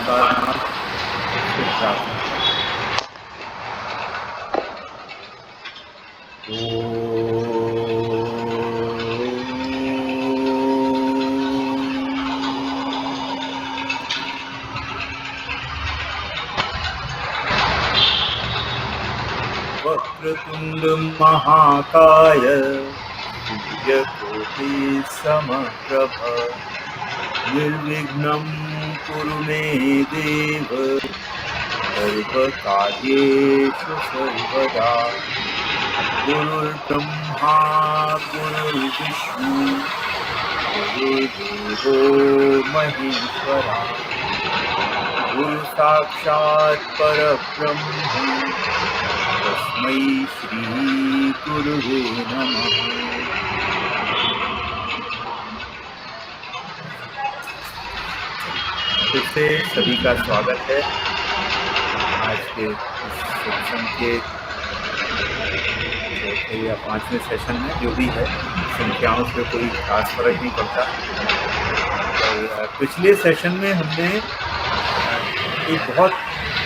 सारनाथ फिर प्रार्थना। वक्रतुंड महाकाय सूर्यकोटि समप्रभ निर्विघ्नं कुरु मे देव सर्वकार्येषु सर्वदा। गुरुर्ब्रह्मा गुरुर्विष्णु गुरुर्देवो महेश्वरा गुरु साक्षात् परब्रह्म तस्मै श्री गुरुवे नमः। फिर से सभी का स्वागत है आज के इस सत्संग के चौथे या पांचवें सेशन में। जो भी है संख्याओं से कोई खास फर्क नहीं पड़ता। और पिछले सेशन में हमने एक बहुत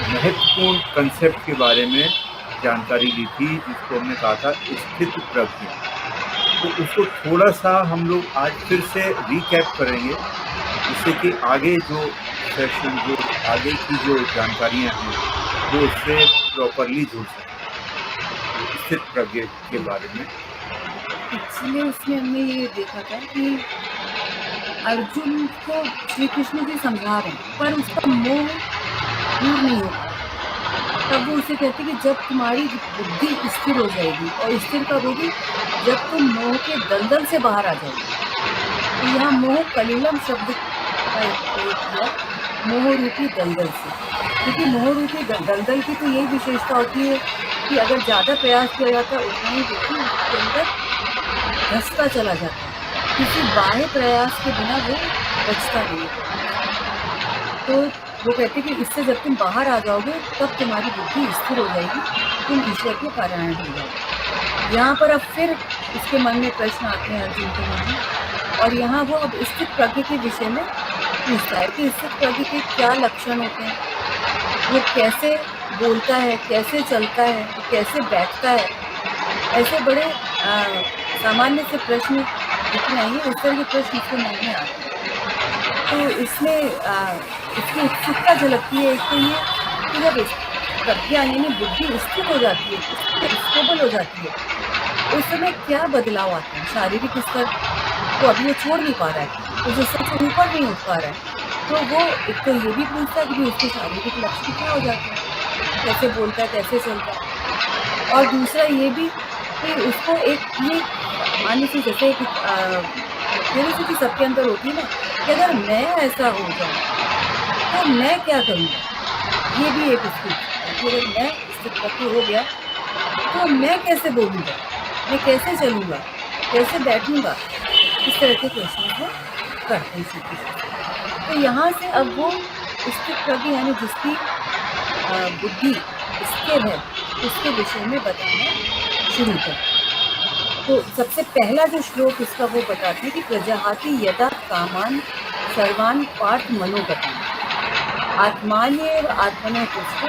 महत्वपूर्ण कंसेप्ट के बारे में जानकारी ली थी, जिसको हमने कहा था स्थित प्रज्ञ। तो उसको थोड़ा सा हम लोग आज फिर से रिकैप करेंगे, जिससे कि आगे जो सेशन, जो आगे की जो जानकारियां हैं वो उससे प्रॉपरली जुड़ सकें स्थित प्रज्ञ के बारे में। इसलिए उसमें हमने ये देखा था कि अर्जुन को श्री कृष्ण जी समझा रहे हैं, पर उसका मोह दूर नहीं होता। तब वो उसे कहते कि जब तुम्हारी बुद्धि स्थिर हो जाएगी, और स्थिर कब होगी? जब तुम मोह के दलदल से बाहर आ जाओगे। तो यहाँ मोह कलिलम शब्द का प्रयोग किया, मोह रूपी दलदल से, क्योंकि मोह रूपी दलदल की तो यही विशेषता होती है कि अगर ज़्यादा प्रयास किया जाता है उतना ही व्यक्ति उसके अंदर धंसता चला जाता है, किसी बाह्य प्रयास के बिना वो बचता नहीं है। तो वो कहते कि इससे जब तुम बाहर आ जाओगे तब तुम्हारी बुद्धि स्थिर हो जाएगी, तुम ईश्वर के पारायण हो जाओगे। यहाँ पर अब फिर उसके मन में प्रश्न आते हैं अर्जुन के मन में, और यहाँ वो अब स्थित प्रज्ञ के विषय में पूछता है कि स्थित प्रज्ञ के क्या लक्षण होते हैं, वो कैसे बोलता है, कैसे चलता है, कैसे बैठता है। ऐसे बड़े सामान्य से प्रश्न जितने आएंगे उस तरह के प्रश्न इसके मन में आते हैं। तो इसमें इसकी उत्सुकता झलकती है। एक तो ये कि जब प्रज्ञा यानी बुद्धि स्थिर हो जाती है, स्टेबल हो जाती है, उस समय क्या बदलाव आते हैं शारीरिक स्तर को। अभी वो छोड़ नहीं पा रहा है, उस स्तर से ऊपर नहीं उठ पा रहा है, तो वो एक तो ये भी पूछता है कि उसके शारीरिक लक्षण क्या हो जाते हैं, कैसे बोलता है, कैसे चलता है। और दूसरा ये भी कि उसको एक ये मान्य से जैसे कि क्यूरियोसिटी सबके अंदर होती है ना, कि अगर मैं ऐसा हो जाऊँ तो मैं क्या करूँगा। ये भी एक उसकी कि अगर मैं स्थित हो गया तो मैं कैसे बोलूँगा, मैं कैसे चलूँगा, कैसे बैठूँगा। इस तरह के प्रश्न को करते हैं। तो यहाँ से अब वो स्थित प्रज्ञ यानी जिसकी बुद्धि स्थिर है उसके विषय में बताना शुरू कर। तो सबसे पहला जो श्लोक इसका वो बताते हैं कि प्रजाहाति यदा कामान सर्वान पार्थ मनोगति आत्मान्य आत्मनो पुष्ट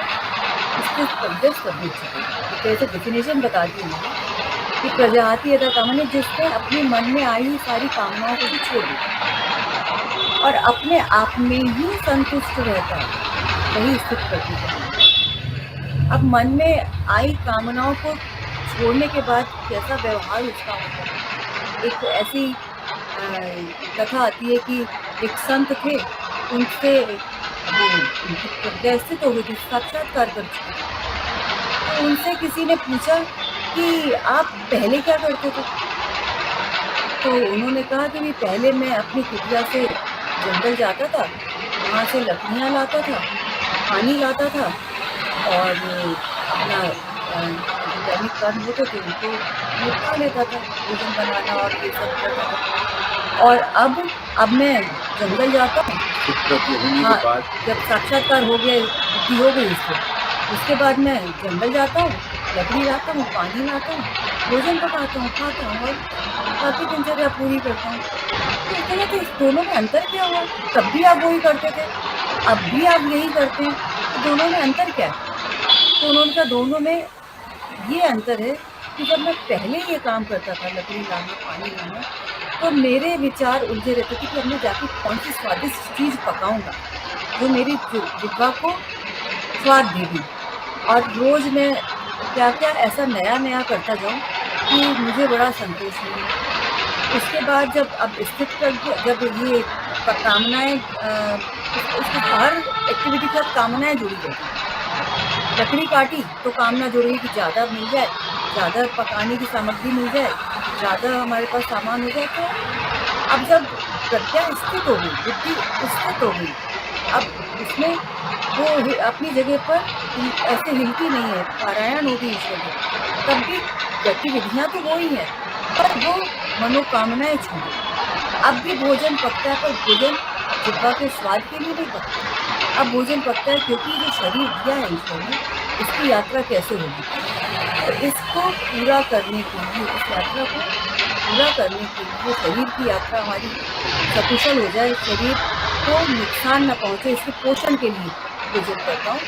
इसके शब्द कैसे डेफिनेशन बताती हूँ कि प्रजाहाति यदा कामान, जिसने अपने मन में आई सारी कामनाओं को भी छोड़ दिया और अपने आप में ही संतुष्ट रहता है, वही स्थित प्रज्ञ है। अब मन में आई कामनाओं को छोड़ने के बाद कैसा व्यवहार उसका होता है। एक ऐसी कथा आती है कि एक संत थे, उनसे उनकी प्रज्ञा स्थित हो गई थी, साक्षात्कार कर चुके। तो उनसे किसी ने पूछा कि आप पहले क्या करते थे? तो उन्होंने कहा कि पहले मैं अपनी कुटिया से जंगल जाता था, वहाँ से लकड़ियाँ लाता था, पानी लाता था और अपना दैनिक कर्म होते थे उनको निपटा लेता था, भोजन बनाना और ये सब करता था। और अब मैं जंगल जाता हूँ, हाँ, जब साक्षात्कार हो गया, बुद्धि हो गई उसके बाद मैं जंगल जाता हूँ, लकड़ी लाता हूँ, पानी लाता हूँ, भोजन पकाता हूँ, खाता हूँ और बाकी दिनचर्या पूरी करता हूँ। तो इस दोनों में अंतर क्या हुआ? तब भी आप वही करते थे, अब भी आप यही करते हैं, तो दोनों में अंतर क्या है? तो उन्होंने कहा दोनों में ये अंतर है कि जब मैं पहले ये काम करता था, लकड़ी लाना, पानी लाना, तो मेरे विचार उलझे रहते थे कि अब मैं जाके कौन सी स्वादिष्ट चीज़ पकाऊंगा जो मेरी जिह्वा को स्वाद देगी, और रोज़ मैं क्या क्या ऐसा नया नया करता जाऊं कि मुझे बड़ा संतोष मिले। उसके बाद जब अब स्थित कर जब ये कामनाएं उसके हर एक्टिविटी के साथ कामनाएं जुड़ी रहती हैं। लकड़ी काटी तो कामना जुड़ी कि ज़्यादा मिल जाए, ज़्यादा पकाने की सामग्री मिल जाए, ज़्यादा हमारे पास सामान हो जाए। तो अब जब प्रज्ञा स्थित हो गई, बुद्धि स्थित हो गई, अब उसमें वो अपनी जगह पर ऐसे हिलती नहीं है, पारायण होगी ईश्वर की, तब भी गतिविधियाँ तो वो ही है, पर वो मनोकामनाएं छोड़ी। अब भी भोजन पकता है, पर भोजन जिह्वा के स्वाद के लिए नहीं पकता। अब भोजन पकता है क्योंकि जो शरीर दिया है ईश्वर ने, इसकी यात्रा कैसे होगी, तो इसको पूरा करने के लिए, इस यात्रा को पूरा करने के लिए, शरीर की यात्रा हमारी सकुशल हो जाए, शरीर को नुकसान न पहुंचे, इसके पोषण के लिए भोजन करता हूँ,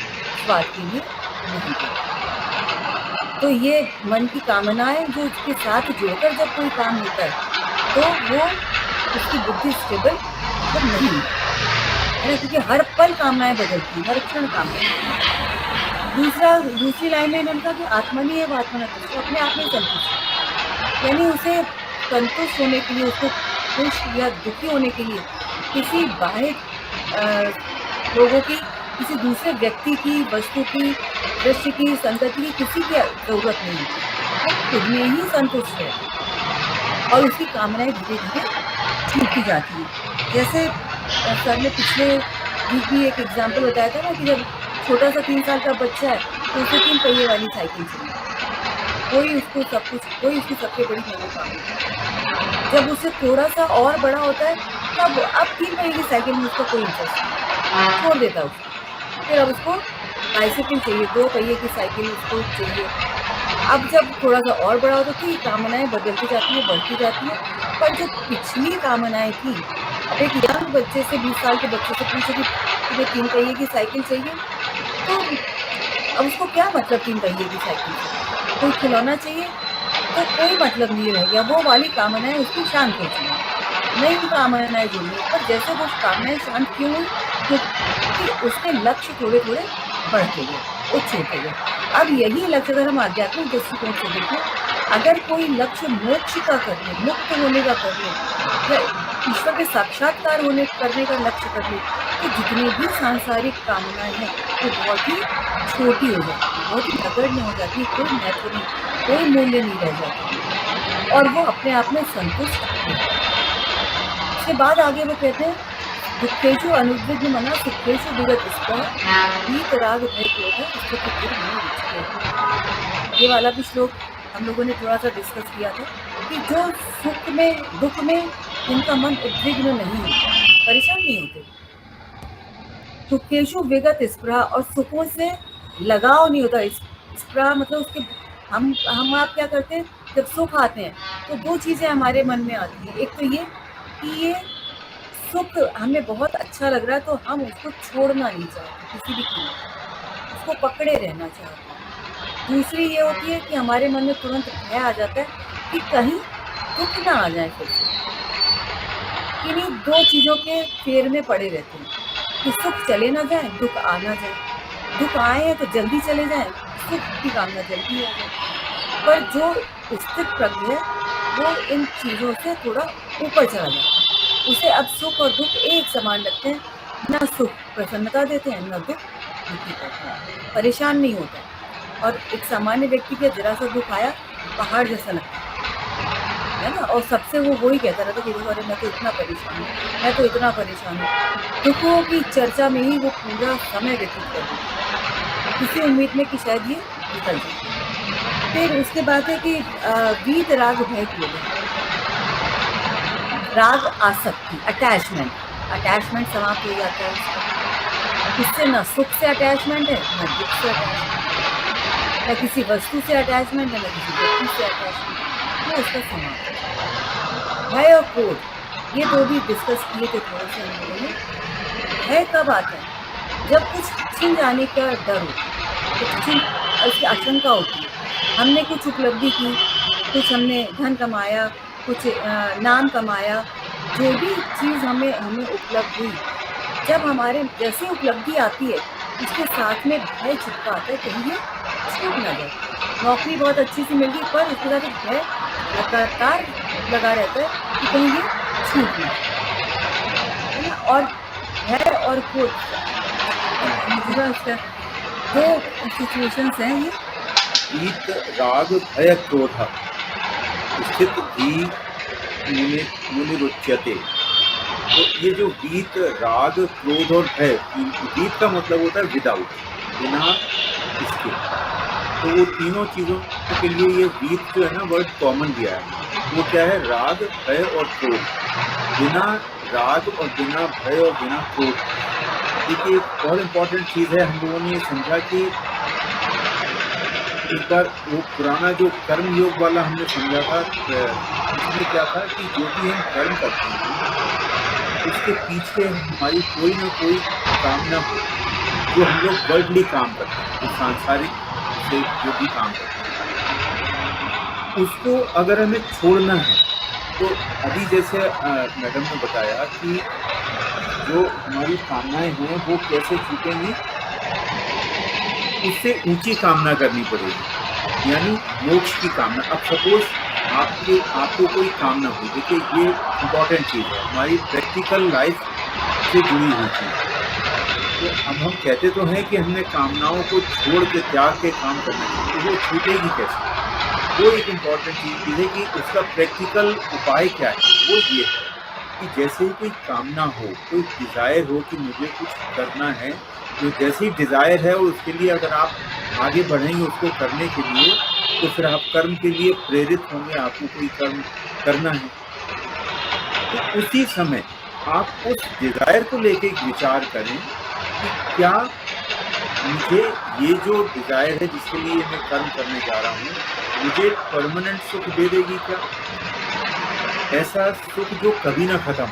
स्वाद के लिए नहीं करता। तो ये मन की कामनाएं जो इसके साथ जुड़कर जब कोई काम होता है, तो वो उसकी बुद्धि स्टेबल मतलब नहीं है ना, क्योंकि हर पल कामनाएं बदलती हैं, हर क्षण कामनाएं। दूसरी लाइन में इन्होंने कहा कि आत्मनि एवं आत्मना तुष्ट, अपने आप में संतुष्ट, यानी उसे संतुष्ट होने के लिए, उसको खुश या दुखी होने के लिए किसी बाह्य लोगों की, किसी दूसरे व्यक्ति की, वस्तु की, दृश्य की, संगति की, किसी की जरूरत नहीं है। वो खुद में ही संतुष्ट है और उसकी कामनाएं धीरे धीरे छूटती जाती है। जैसे सर ने पिछले वीक भी एक एग्जाम्पल बताया था ना कि जब छोटा सा 3 साल का बच्चा है तो उसे 3 पहिए वाली साइकिल चाहिए, कोई उसकी सबसे बड़ी मनोकामना। जब उसे थोड़ा सा और बड़ा होता है तब अब 3 पहिए की साइकिल में उसका कोई इंटरेस्ट नहीं, छोड़ देता है उसको। फिर अब उसको बाइसाइकिल चाहिए, 2 पहिए की साइकिल उसको चाहिए। अब जब थोड़ा सा और बड़ा होता है तो कामनाएं बदलती जाती है, बढ़ती जाती है। पर जो पिछली कामनाएं थी, अब एक यंग बच्चे से, 20 साल के बच्चे से पूछे कि तुम्हें 3 पहिए की साइकिल चाहिए, तो अब उसको क्या मतलब 3 पहिए की साइकिल चाहिए, कोई खिलौना चाहिए, तो कोई मतलब नहीं रह गया। वो वाली कामनाएं उसकी शांत हो चुकी, नई कामनाएं जुड़ी। पर जैसे वो कामनाएं शांत क्यों हुई, क्योंकि उसके लक्ष्य थोड़े थोड़े बढ़ते गए, उछलते गए। अब यही लक्ष्य अगर हम आध्यात्मिक दृष्टिकोण से देखें, अगर कोई लक्ष्य मोक्ष का कर ले, मुक्त होने का कर ले, या ईश्वर के साक्षात्कार करने का लक्ष्य कर ले, तो जितनी भी सांसारिक कामनाएं हैं वो बहुत ही छोटी हो जाती है, बहुत ही नगण्य हो जाती है, कोई महत्व नहीं, कोई मूल्य नहीं रह जाता, और वो अपने आप में संतुष्ट है। उसके बाद आगे वो कहते हैं, दुखेषु अनुद्विग्न मना सुखेषु विगत स्पृह वीतराग भय क्रोध स्थिति गिर मन विचलित। ये वाला भी श्लोक हम लोगों ने थोड़ा सा डिस्कस किया था कि जो सुख में, दुख में उनका मन उद्विग्न नहीं होता, परेशान नहीं होते। सुखेषु विगत स्पृह, और सुखों से लगाव नहीं होता। स्पृह मतलब उसके हम आप क्या करते हैं, जब सुख आते हैं तो 2 चीज़ें हमारे मन में आती हैं। एक तो ये कि ये सुख हमें बहुत अच्छा लग रहा है तो हम उसको छोड़ना नहीं चाहते किसी भी कीमत, उसको पकड़े रहना चाहते हैं। दूसरी ये होती है कि हमारे मन में तुरंत भय आ जाता है कि कहीं दुख ना आ जाए फिर से। इन्हीं 2 चीज़ों के फेर में पड़े रहते हैं कि सुख चले ना जाए, दुख आ ना जाए, दुख आए तो जल्दी चले जाए, सुख की कामना जल्दी आ जाए। पर जो स्थित प्रज्ञ है वो इन चीज़ों से थोड़ा ऊपर चला जाता है, उसे अब सुख और दुख एक समान लगते हैं। ना सुख प्रसन्नता देते हैं, ना दुख दुखी करते हैं, परेशान नहीं होता। और एक सामान्य व्यक्ति के जरा सा दुख आया पहाड़ जैसा लगता है ना, और सबसे वो वही कहता रहता कि अरे मैं तो इतना परेशान हूँ, मैं तो इतना परेशान हूँ। दुखों की चर्चा में ही वो पूरा समय व्यतीत कर देता है, किसी उम्मीद में कि शायद ये निकल जाए। फिर उसके बाद है कि वीत राग भय क्रोध, राग आसक्ति, अटैचमेंट समाप्त हो जाता है उसका। इससे न सुख से अटैचमेंट है, न दुख से अटैचमेंट, न किसी वस्तु से अटैचमेंट है, न किसी व्यक्ति से अटैचमेंट, वो उसका समाप्त है। भय और क्रोध, ये 2 भी डिस्कस किए थे थोड़े से हम लोगों ने। भय कब आता है, जब कुछ छिन जाने का डर हो, कुछ छिन उसकी आशंका होती है, हमने कुछ उपलब्धि की, कुछ हमने धन कमाया, कुछ नाम कमाया, जो भी चीज़ हमें उपलब्ध हुई, जब हमारे जैसे उपलब्धि आती है, उसके साथ में भय चिपका आता है, कहीं ये छूट ना जाए। नौकरी बहुत अच्छी सी मिल गई, पर उसके साथ एक भय लगातार लगा रहता है कि कहीं ये छूट ना जाए, है ना? और भय और क्रोध, मुझे लगता है 2 सिचुएशंस हैं ये। वीत राग भय क्रोध स्थित भी मुनिरुच्यते। तो ये जो वीत राग क्रोध और भय, वीत का मतलब होता है विदाउट, बिना इसके। तो वो तीनों चीज़ों के लिए ये वीत जो है ना वर्ड कॉमन दिया है। वो क्या है? राग, भय और क्रोध। बिना राग और बिना भय और बिना क्रोध। देखिए एक बहुत इम्पोर्टेंट चीज़ है, हम लोगों ने ये समझा कि एक बार वो पुराना जो कर्म योग वाला हमने समझा था, उसमें क्या था कि जो भी हम कर्म करते हैं उसके पीछे हमारी कोई ना कोई कामना हो, जो हम लोग वर्ल्डली काम करते हैं, जो सांसारिक से जो भी काम करते हैं, उसको अगर हमें छोड़ना है तो अभी जैसे मैडम ने बताया कि जो हमारी कामनाएं हैं वो कैसे छूटेंगी, उससे ऊंची कामना करनी पड़ेगी, यानी मोक्ष की कामना। अब सपोज आपको कोई कामना हुई, देखिए ये इम्पोर्टेंट चीज़ है, हमारी प्रैक्टिकल लाइफ से जुड़ी हुई चीज़। तो अब हम कहते तो हैं कि हमने कामनाओं को छोड़ के त्याग के काम करना चाहिए, तो वो छूटेगी कैसे? वो एक इम्पॉर्टेंट चीज़ है कि उसका प्रैक्टिकल उपाय क्या है। वो ये है कि जैसे ही कोई कामना हो, कोई डिज़ायर हो कि मुझे कुछ करना है, तो जैसे ही डिज़ायर है और उसके लिए अगर आप आगे बढ़ेंगे उसको करने के लिए, तो फिर आप कर्म के लिए प्रेरित होंगे, आपको कोई कर्म करना है। तो उसी समय आप उस डिज़ायर को लेके एक विचार करें कि क्या मुझे ये जो डिज़ायर है जिसके लिए मैं कर्म करने जा रहा हूँ, मुझे परमानेंट सुख दे देगी क्या? ऐसा सुख जो कभी ना खत्म हो।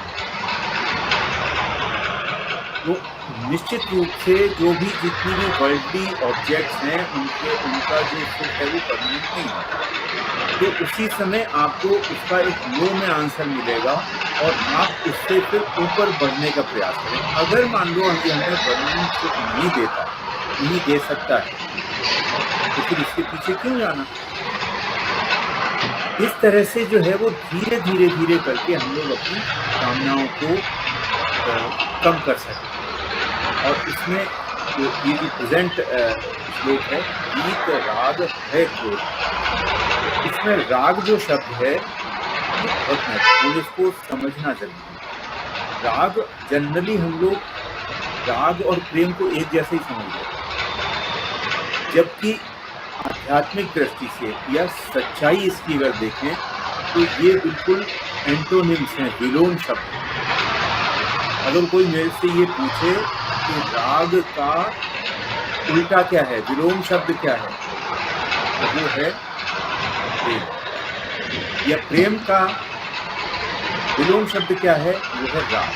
तो निश्चित रूप से जो भी जितनी भी वर्ल्डली ऑब्जेक्ट्स हैं उनका जो सुख है वो परमानेंट नहीं होता। तो उसी समय आपको उसका एक नो में आंसर मिलेगा और आप उससे फिर ऊपर बढ़ने का प्रयास करें। अगर मान लो हमें परमानेंट सुख नहीं देता, नहीं दे सकता है, तो फिर इसके पीछे क्यों जाना? इस तरह से जो है वो धीरे धीरे करके हम लोग अपनी कामनाओं को कम कर सकते हैं। और इसमें ये जो प्रेजेंट श्लोक है, वीत राग भय क्रोध, इसमें राग जो शब्द है ये बहुत महत्वपूर्ण, इसको समझना जरूरी है। राग जनरली हम लोग राग और प्रेम को एक जैसे ही समझते हैं, जबकि आध्यात्मिक दृष्टि से या सच्चाई इसकी अगर देखें तो ये बिल्कुल एंटोनिम्स हैं, विलोम शब्द। अगर कोई मेरे से ये पूछे कि राग का उल्टा क्या है, विलोम शब्द क्या है, तो वो है प्रेम। या प्रेम का विलोम शब्द क्या है, वो है राग।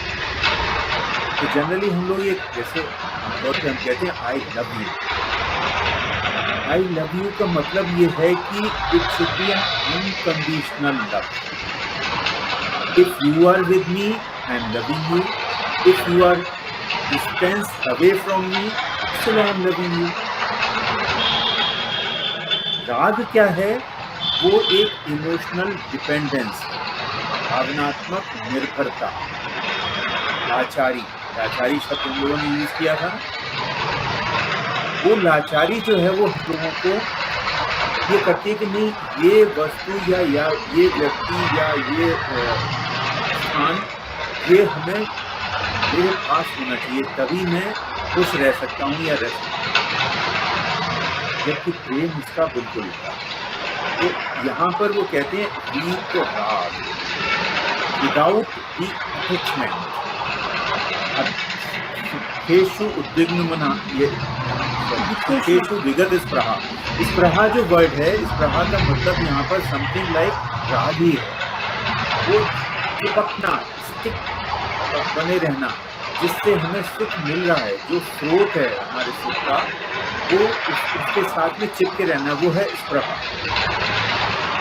तो जनरली हम लोग ये जैसे हम कहते हैं I love you. I love you का मतलब ये है कि it should be an unconditional love. If you are with me I am loving you, if you are distance away from me still I am loving you. राग क्या है? वो एक इमोशनल डिपेंडेंस, भावनात्मक निर्भरता, लाचारी शब्द हम लोगों ने यूज किया था। वो लाचारी जो है वो हम लोगों को ये करती है कि नहीं, ये वस्तु या ये व्यक्ति या ये स्थान ये हमें मेरे पास होना चाहिए, तभी मैं खुश रह सकता हूँ या रह सकता हूँ। जबकि प्रेम इसका बिल्कुल उल्टा। तो यहाँ पर वो कहते हैं वीत राग विदाउट दी अटैचमेंट। केशु उद्विग्न मना, ये केशु विगत स्पृहा जो वर्ड है, स्पृहा का मतलब यहाँ पर समथिंग लाइक राग ही है। वो चिपकना, स्टिक बने रहना, जिससे हमें सुख मिल रहा है, जो स्रोत है हमारे सुख का, वो उसके साथ में चिपके रहना, वो है स्पृहा।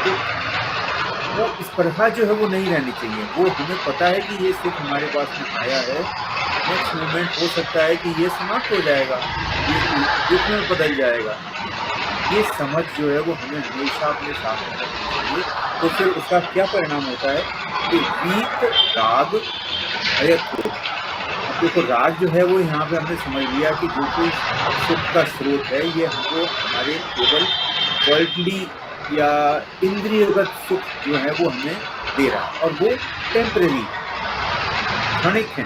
तो वो स्पृहा जो है वो नहीं रहनी चाहिए। वो हमें पता है कि ये सुख हमारे पास में आया है, नेक्स्ट मोमेंट हो सकता है कि ये समाप्त हो जाएगा, ये दुख में बदल जाएगा। ये समझ जो है वो हमें हमेशा अपने साथ में रखनी चाहिए। तो फिर उसका क्या परिणाम होता है कि वीत राग भय क्रोध। अब देखो, राग जो है वो यहाँ पे हमने समझ लिया कि जो कोई सुख का स्रोत है, ये हमको हमारे केवल वर्ल्डली या इंद्रियगत सुख जो है वो हमें दे रहा है, और वो टेम्परेरी, क्षणिक है,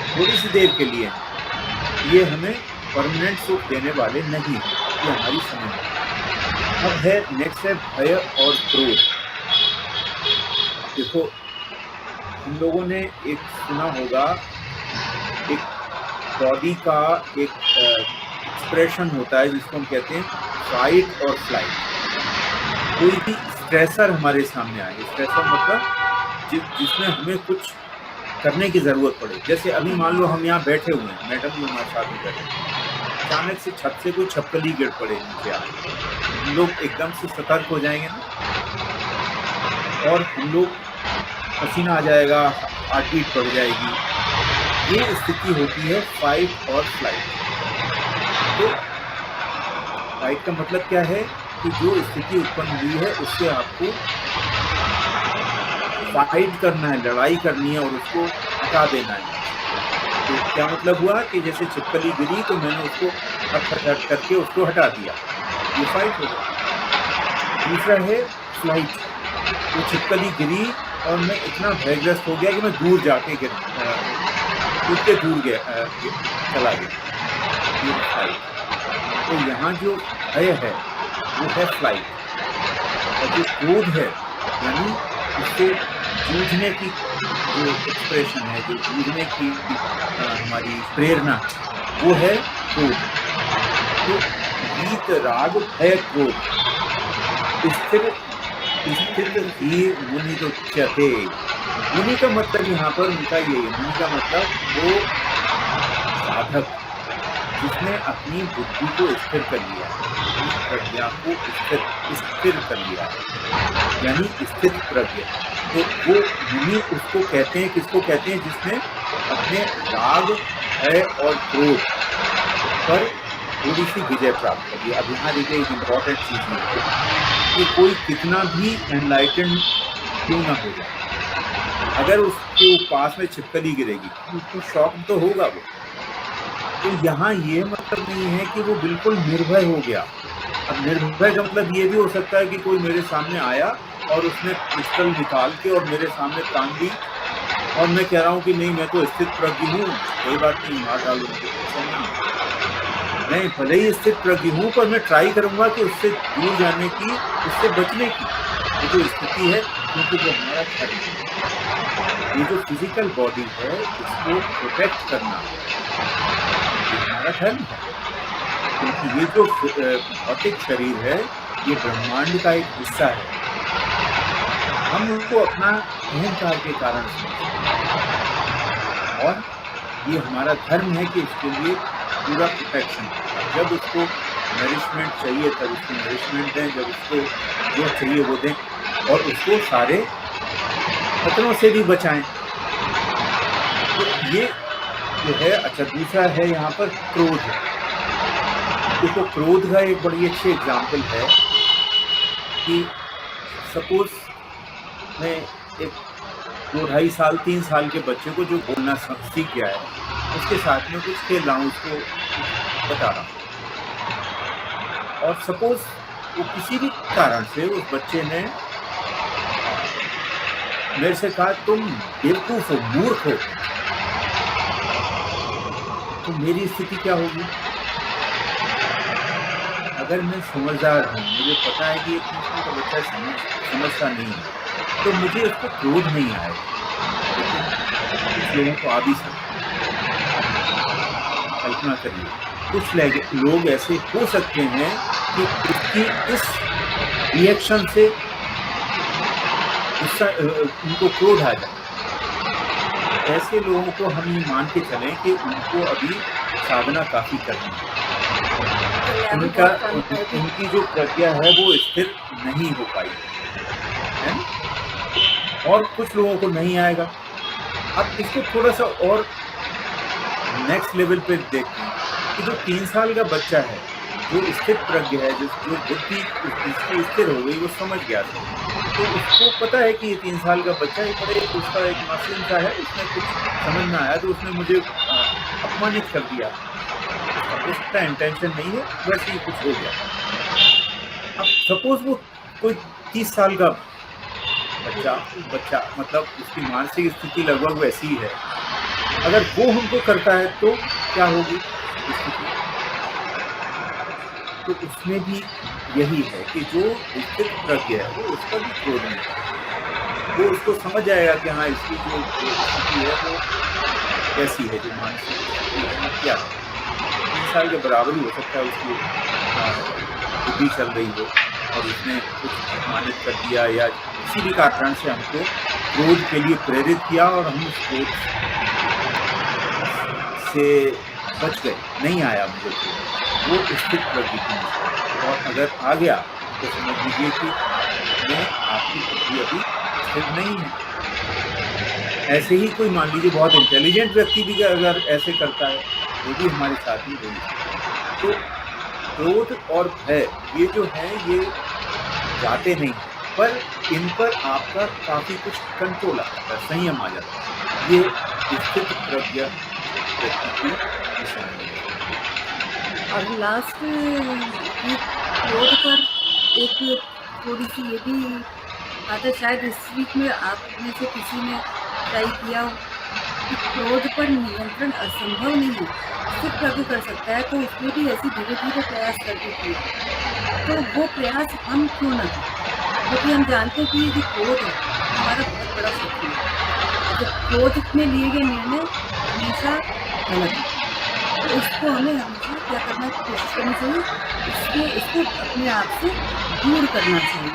थोड़ी सी देर के लिए है। ये हमें परमानेंट सुख देने वाले नहीं है, ये हमारी समझ है। अब है नेक्स्ट है भय और क्रोध। देखो, हम लोगों ने एक सुना होगा, एक बॉडी का एक एक्सप्रेशन होता है जिसको हम कहते हैं फाइट और फ्लाइट। कोई भी स्ट्रेसर हमारे सामने आए, स्ट्रेसर मतलब जिसमें हमें कुछ करने की ज़रूरत पड़े। जैसे अभी मान लो हम यहाँ बैठे हुए हैं, मैडम भी हमारे साथ में बैठे हैं, अचानक से छत से कोई छपकली गिर पड़े नीचे आके, हम लोग एकदम से सतर्क हो जाएंगे ना, और हम लोग पसीना आ जाएगा, हार्ट बीट बढ़ जाएगी। ये स्थिति होती है फाइट और फ्लाइट। तो फाइट का मतलब क्या है कि जो स्थिति उत्पन्न हुई है उससे आपको फाइट करना है, लड़ाई करनी है और उसको हटा देना है। तो क्या मतलब हुआ कि जैसे छिपकली गिरी तो मैंने उसको हट करके उसको हटा दिया, ये फाइट हो गया। दूसरा है फ्लाइट। वो छिपकली गिरी और मैं इतना भयग्रस्त हो गया कि मैं दूर जाके कूद के दूर गया, चला गया, ये फ्लाइट। तो यहाँ जो भय है वो है फ्लाइट, और जो क्रोध है यानी उससे जूझने की जो एक्सप्रेशन है, जो जूझने की हमारी प्रेरणा, वो है क्रोध। तो वीत राग भय क्रोध स्थिर ही मुनि तो चते। मुनि का मतलब यहाँ पर उनका ये है, मुनि का मतलब वो साधक जिसने अपनी बुद्धि को स्थिर कर लिया, अपनी प्रज्ञा को स्थिर कर लिया, यानी स्थित प्रज्ञा। तो वो मुनि उसको कहते हैं, किसको कहते हैं? जिसने अपने राग भय और क्रोध पर थोड़ी सी विजय प्राप्त कर लिया। अब यहाँ देखिए एक इम्पॉर्टेंट चीज़ है कि कोई कितना भी एनलाइटेंड क्यों ना हो जाए, अगर उसके पास में छिपकली गिरेगी उसको शॉक तो होगा वो। तो यहाँ ये मतलब नहीं है कि वो बिल्कुल निर्भय हो गया। अब निर्भय का मतलब ये भी हो सकता है कि कोई मेरे सामने आया और उसने पिस्टल निकाल के और मेरे सामने तान दी, और मैं कह रहा हूँ कि नहीं मैं तो स्थित प्रज्ञ हूँ, कोई बात नहीं, मार डालूंगी। मैं भले ही स्थित प्रज्ञ हूँ, पर मैं ट्राई करूँगा कि उससे दूर जाने की, उससे बचने की ये जो स्थिति है, क्योंकि जो हमारा धर्म है, ये जो फिजिकल बॉडी है इसको प्रोटेक्ट करना हमारा धर्म है। क्योंकि ये जो भौतिक शरीर है ये ब्रह्मांड का एक हिस्सा है, हम उसको अपना अहंकार के कारण समझते हैं, और ये हमारा धर्म है कि उसके लिए पूरा प्रोटेक्शन। जब उसको नरिशमेंट चाहिए तब उसको नरिशमेंट दें, जब उसको जो चाहिए वो दें, और उसको सारे खतरों से भी बचाएं। तो ये जो है। अच्छा, दूसरा है यहाँ पर क्रोध। देखो, क्रोध का एक बड़ी अच्छी एग्जाम्पल है कि सपोज मैं एक 2-2.5 साल 3 साल के बच्चे को जो बोलना सीख गया है उसके साथ में कुछ खेल रहा हूँ, उसको बता रहा हूँ, और सपोज वो किसी भी कारण से उस बच्चे ने मेरे से कहा तुम बेवकूफ हो, मूर्ख हो, तो मेरी स्थिति क्या होगी? अगर मैं समझदार हूँ, मुझे पता है कि एक दूसरे का बच्चा समझता नहीं है, तो मुझे उसको क्रोध नहीं आएगा। कुछ लोगों को आ भी सकता है, कल्पना करिए, कुछ लोग ऐसे हो सकते हैं कि उसकी इस रिएक्शन से उनको क्रोध आ जाए। ऐसे लोगों को हम ये मान के चलें कि उनको अभी साधना काफ़ी करनी है। तो लेवल उनका बहुत कम है अभी। उनकी जो प्रज्ञा है वो स्थिर नहीं हो पाई है ना? और कुछ लोगों को नहीं आएगा। अब इसको थोड़ा-सा और नेक्स्ट लेवल पे देखते हैं कि जो 3 साल का बच्चा है, जो स्थिर प्रज्ञ है, जो बुद्धि उसकी स्थिर हो गई, वो समझ गया था। तो उसको पता है कि ये 3 साल का बच्चा है, बड़े उसका एक मासूम सा है, उसने कुछ समझ में आया तो उसने मुझे अपमानित कर दिया। उसका इंटेंशन नहीं है, वैसे ही कुछ हो गया। अब सपोज़ वो कोई 30 साल का बच्चा मतलब उसकी मानसिक स्थिति लगभग वैसी ही है। अगर वो हमको करता है तो क्या होगी स्थिति? तो उसमें भी यही है कि जो स्थित प्रज्ञ है वो उसका भी क्रोध नहीं है। वो उसको समझ आएगा कि हाँ इसकी जो स्थिति है वो कैसी है, जो मानसिक स्थिति है वो क्या है। 3 साल के बराबर ही हो सकता है उसकी बुद्धि चल रही हो और उसने कुछ अपमानित कर दिया या किसी भी कारण से हमको क्रोध के लिए प्रेरित किया और हम उस क्रोध से बच गए, नहीं आया मुझे क्रोध। वो स्थित प्रज्ञ की निशानी। और अगर आ गया तो समझ लीजिए कि आपकी बुद्धि अभी स्थिर नहीं है। ऐसे ही कोई मान लीजिए बहुत इंटेलिजेंट व्यक्ति भी अगर ऐसे करता है, वो भी हमारे साथ ही वही है। तो क्रोध और भय ये जो है ये जाते नहीं, पर इन पर आपका काफ़ी कुछ कंट्रोल आ जाता है, संयम आ जाता है। ये स्थित प्रज्ञ व्यक्ति की निशानी है। और लास्ट वीक क्रोध पर एक थोड़ी सी ये भी बात है, शायद इस वीक में आप में से किसी ने ट्राई किया हो कि क्रोध पर नियंत्रण असंभव नहीं है, सिर्फ प्रभु कर सकता है, तो उसमें भी ऐसी धीरे धीरे प्रयास करके किए। तो वो प्रयास हम क्यों ना करें, क्योंकि हम जानते हैं कि ये जो क्रोध है हमारा बहुत बड़ा शत्रु है। तो क्रोध में लिए गए निर्णय हमेशा गलत है। तो इसको हमें हमेशा क्या करना कोशिश करनी चाहिए, इसको अपने आप से दूर करना चाहिए।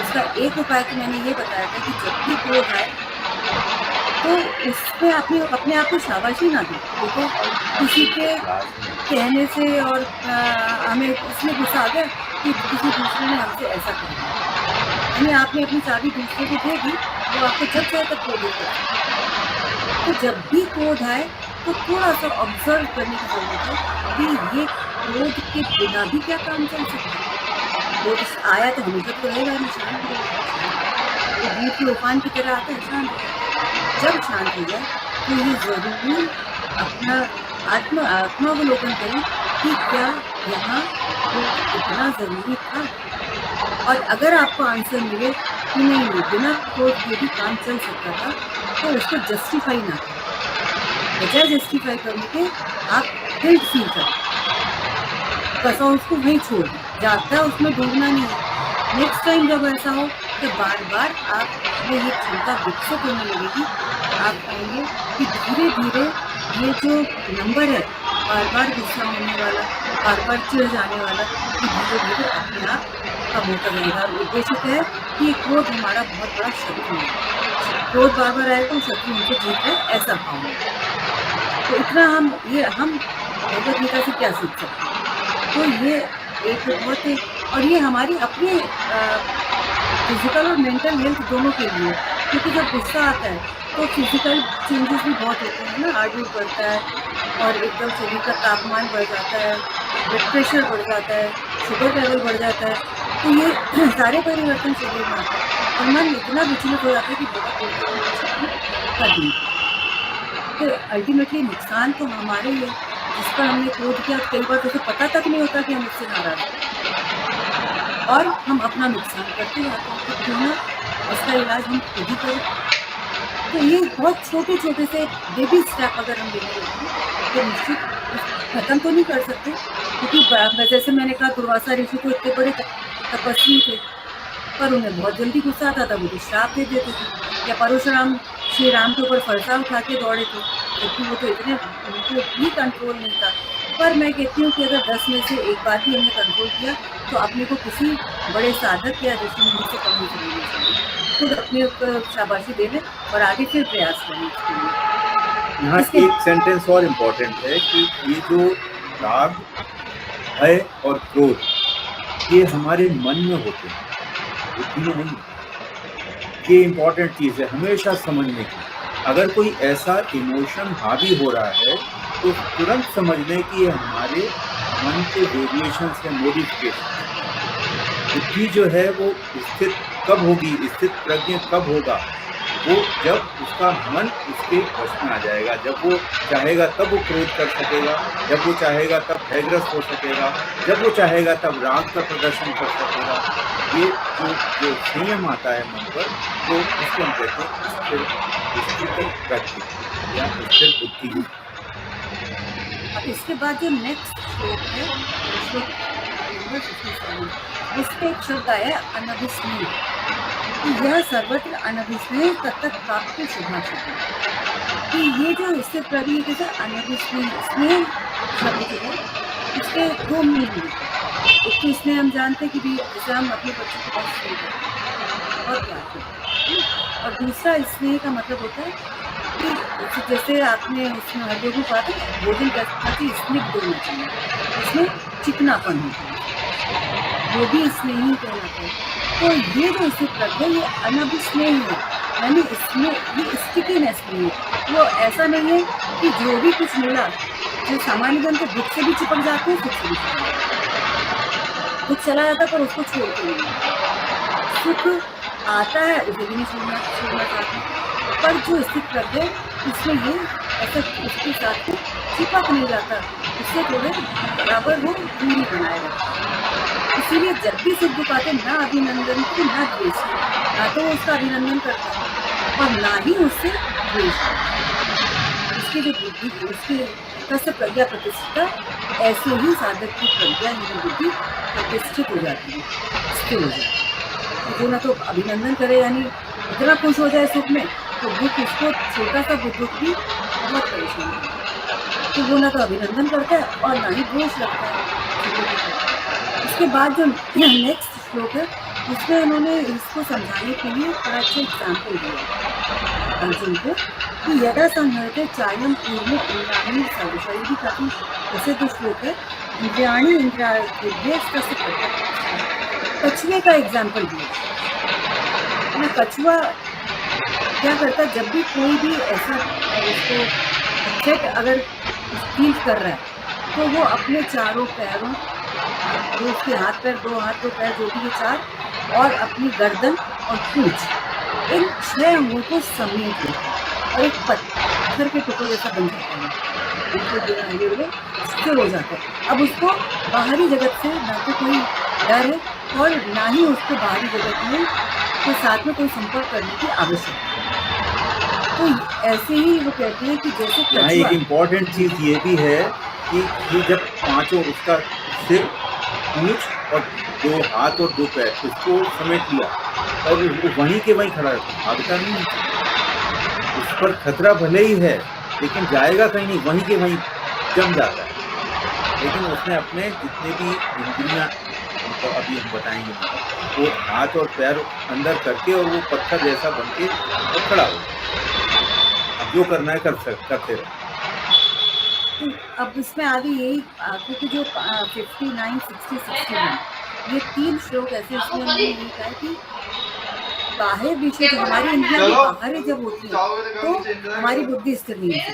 इसका एक उपाय तो मैंने ये बताया था कि जब भी क्रोध आए तो उसमें अपने आप को शाबाशी ना दें। देखो किसी के कहने से और हमें इसलिए गुस्सा आ गया कि किसी दूसरे ने हमसे ऐसा कहा, यानी आपने अपनी चाबी दूसरे को देगी, वो आपको जब चाहे तक क्रोध करेगा। तो जब भी क्रोध आए तो थोड़ा सा ऑब्जर्व करने की जरूरत है कि ये क्रोध के बिना भी क्या काम चल सकता है। क्रोध आया तो हमेशा तो रहेगा नहीं, शांत रहेगा, वो भूत के उफान की तरह आता है, शांत रहेगा। जब शांत हो जाए तो ये जरूर अपना आत्मावलोकन करें कि क्या यहाँ वो इतना ज़रूरी था। और अगर आपको आंसर मिले कि नहीं बिना क्रोध के भी काम चल सकता था, तो उसको जस्टिफाई ना करें। बजाय जस्टिफाई करने के आप गिल्ट फील करें, बस और उसको वहीं छोड़ दें, ज़्यादा उसमें डूबना नहीं है। नेक्स्ट टाइम जब ऐसा हो तो बार बार आप ये क्षमता विकसित होने लगेगी। आप पाएंगे कि धीरे धीरे ये जो नंबर है बार बार गुस्सा होने वाला, बार बार चिढ़ जाने वाला, कि धीरे धीरे अपने आप कम होता रहेगा। उद्देश्य है कि ये क्रोध हमारा बहुत बड़ा शत्रु है। क्रोध बार बार आएगा तो शत्रु उनको जीत है, ऐसा भाव है। तो इतना हम भगवद गीता से क्या सीख सकते हैं? तो ये एक बहुत, और ये हमारी अपनी फिजिकल और मेंटल हेल्थ दोनों के लिए, क्योंकि जब गुस्सा आता है तो फिजिकल चेंजेस भी बहुत होते हैं ना, हार्ट बीट बढ़ता है और एकदम शरीर का तापमान बढ़ जाता है, ब्लड प्रेशर बढ़ जाता है, शुगर लेवल बढ़ जाता है। तो ये सारे परिवर्तन शरीर में आते हैं और मन इतना विचलित हो जाता है कि बहुत कर दी। तो अल्टीमेटली नुकसान तो हमारे ही है, जिस पर हमने क्रोध किया। कई बार तो पता तक नहीं होता कि हम इससे नाराज हैं और हम अपना नुकसान करते जाते हैं। तो क्यों ना इसका इलाज हम खुद ही करें। तो ये बहुत छोटे छोटे से बेबी स्टेप अगर हम लेने लगे तो निश्चित खत्म तो नहीं कर सकते, क्योंकि जैसे मैंने कहा दुर्वासा ऋषि तो इतने बड़े तपस्वी थे, पर उन्हें बहुत जल्दी गुस्सा आता था, वो तो श्राप दे देते थे। या परशुराम श्री राम के ऊपर फरसा उठा के दौड़े थे, क्योंकि वो तो इतने, उनको भी कंट्रोल नहीं था। पर मैं कहती हूँ कि अगर 10 में से एक बार भी हमने कंट्रोल किया तो अपने को किसी बड़े साधक या ऋषि मुनि से कम नहीं समझना चाहिए। खुद अपने ऊपर शाबाशी देने और आगे फिर प्रयास करने के लिए। यहाँ इसके एक सेंटेंस और इम्पोर्टेंट है कि ये जो राग, भय और क्रोध ये हमारे मन में होते हैं, बुद्धि में नहीं। ये इम्पोर्टेंट चीज़ है हमेशा समझने की। अगर कोई ऐसा इमोशन हावी हो रहा है तो तुरंत समझ लें कि ये हमारे मन के वेरिएशन है, मॉडिफिकेशन। बुद्धि जो है वो स्थित कब होगी, स्थित प्रज्ञ कब होगा, वो जब उसका मन उसके वश में आ जाएगा। जब वो चाहेगा तब वो क्रोध कर सकेगा, जब वो चाहेगा तब भयग्रस्त हो सकेगा, जब वो चाहेगा तब राग का प्रदर्शन कर सकेगा। ये जो संयम आता है मन पर, तो उसको हम कहते हैं स्थिर प्रज्ञ या स्थिर बुद्धि। अब इसके बाद जो नेक्स्ट श्लोक है, श्लोक नंबर 57, इसमें एक शब्द आया अनभिस्नेह, कि यह सर्वत्र अनभिस्नेह तत्त प्राप्त शुभाशुभ। कि ये जो इससे प्रति कैसे अनभिस्नेह, स्नेह शब्द जो है इसके दो मीनिंग हैं। एक तो इसमें हम जानते हैं कि भी जैसे हम अपने बच्चों को बहुत स्नेह करते हैं, बहुत प्यार करते हैं, और दूसरा स्नेह का मतलब होता है कि जैसे आपने उसमें हरदेव को कहा था भोजन करता कि स्निग्ध होना चाहिए, उसमें चिकनापन होता है, वो भी स्नेही कहलाता है। तो ये जो इससे प्रज्ञा ये अनभिस्नेह है, यानी इसमें ये स्टिकीनेस नहीं है। वो ऐसा नहीं है कि जो भी कुछ मिला, जो सामान्य जन तो दुख से भी चिपक जाते हैं, सुख से भी चिपक जाते हैं। दुख चला जाता है पर उसको छोड़ते नहीं, सुख आता है उसे भी नहीं छोड़ना चाहते। पर जो स्थित प्रज्ञा इसमें ये ऐसा उसके साथ चिपक नहीं जाता, इससे थोड़े बराबर वो दूरी बनाए रखता है। इसीलिए जब भी सुख दुख आते ना अभिनंदन की ना द्वेष, ना तो वो उसका अभिनंदन करता है और ना ही उससे द्वेष। इसकी जो बुद्धि उसकी तस्य प्रज्ञा प्रतिष्ठा, ऐसे ही साधक की प्रज्ञा यानी बुद्धि प्रतिष्ठित हो जाती है, स्थिर हो जाती है। जो ना तो अभिनंदन करे, यानी इतना खुश हो जाए सुख में तो दुख उसको छोटा सा दुख भी बहुत परेशान है, तो वो ना तो अभिनंदन करता है और ना ही द्वेष रखता है। इसके बाद जो नेक्स्ट श्लोक है उसमें उन्होंने इसको समझाने के लिए बड़ा अच्छा एग्जाम्पल दिया अर्जुन को कि यदा संहरते चायम पूर्व इंद्राणी सर्वशा। ये भी काफी प्रसिद्ध श्लोक है। इंद्रियाणी इंद्रियार्थेभ्यः तस्य प्रत्यक्षः। कछुए का एग्जाम्पल दिया। कछुआ क्या करता है, जब भी कोई भी ऐसा उसको थ्रेट अगर फील कर रहा है तो वो अपने चारों पैरों, जो उसके हाथ पैर, दो हाथ दो पैर जो भी ये चार, और अपनी गर्दन और पूंछ, इन 6 अंगों को समेट लेता है और एक पत्थर के टुकड़े जैसा बन जाता है, स्थिर हो जाता है। अब उसको बाहरी जगत से ना तो कोई डर है और ना ही उसको बाहरी जगत में के साथ में कोई संपर्क करने की आवश्यकता है। तो ऐसे ही वो कहते हैं कि जैसे यहाँ एक इम्पॉर्टेंट चीज़ ये भी है कि ये जब पांचों, उसका सिर, पूंछ और 2 हाथ और 2 पैर, इसको समेट लिया और वो वहीं के वहीं खड़ा रहता, भागता नहीं। उस पर खतरा भले ही है लेकिन जाएगा कहीं नहीं, वहीं के वहीं जम जाता है। लेकिन उसने अपने जितने भी इंद्रियां, तो अभी हम बताएंगे, वो हाथ और पैर अंदर करके और वो पत्थर जैसा बन के और खड़ा हो, अब जो करना है करते रहो। अब इसमें आगे यही, क्योंकि जो 59, 60, 61 ये 3 श्लोक ऐसे इसमें हमने यही कहा कि बाहर विषय जो हमारी इंद्रियां बाहर जब होती है तो हमारी बुद्धि स्थिर नहीं होती,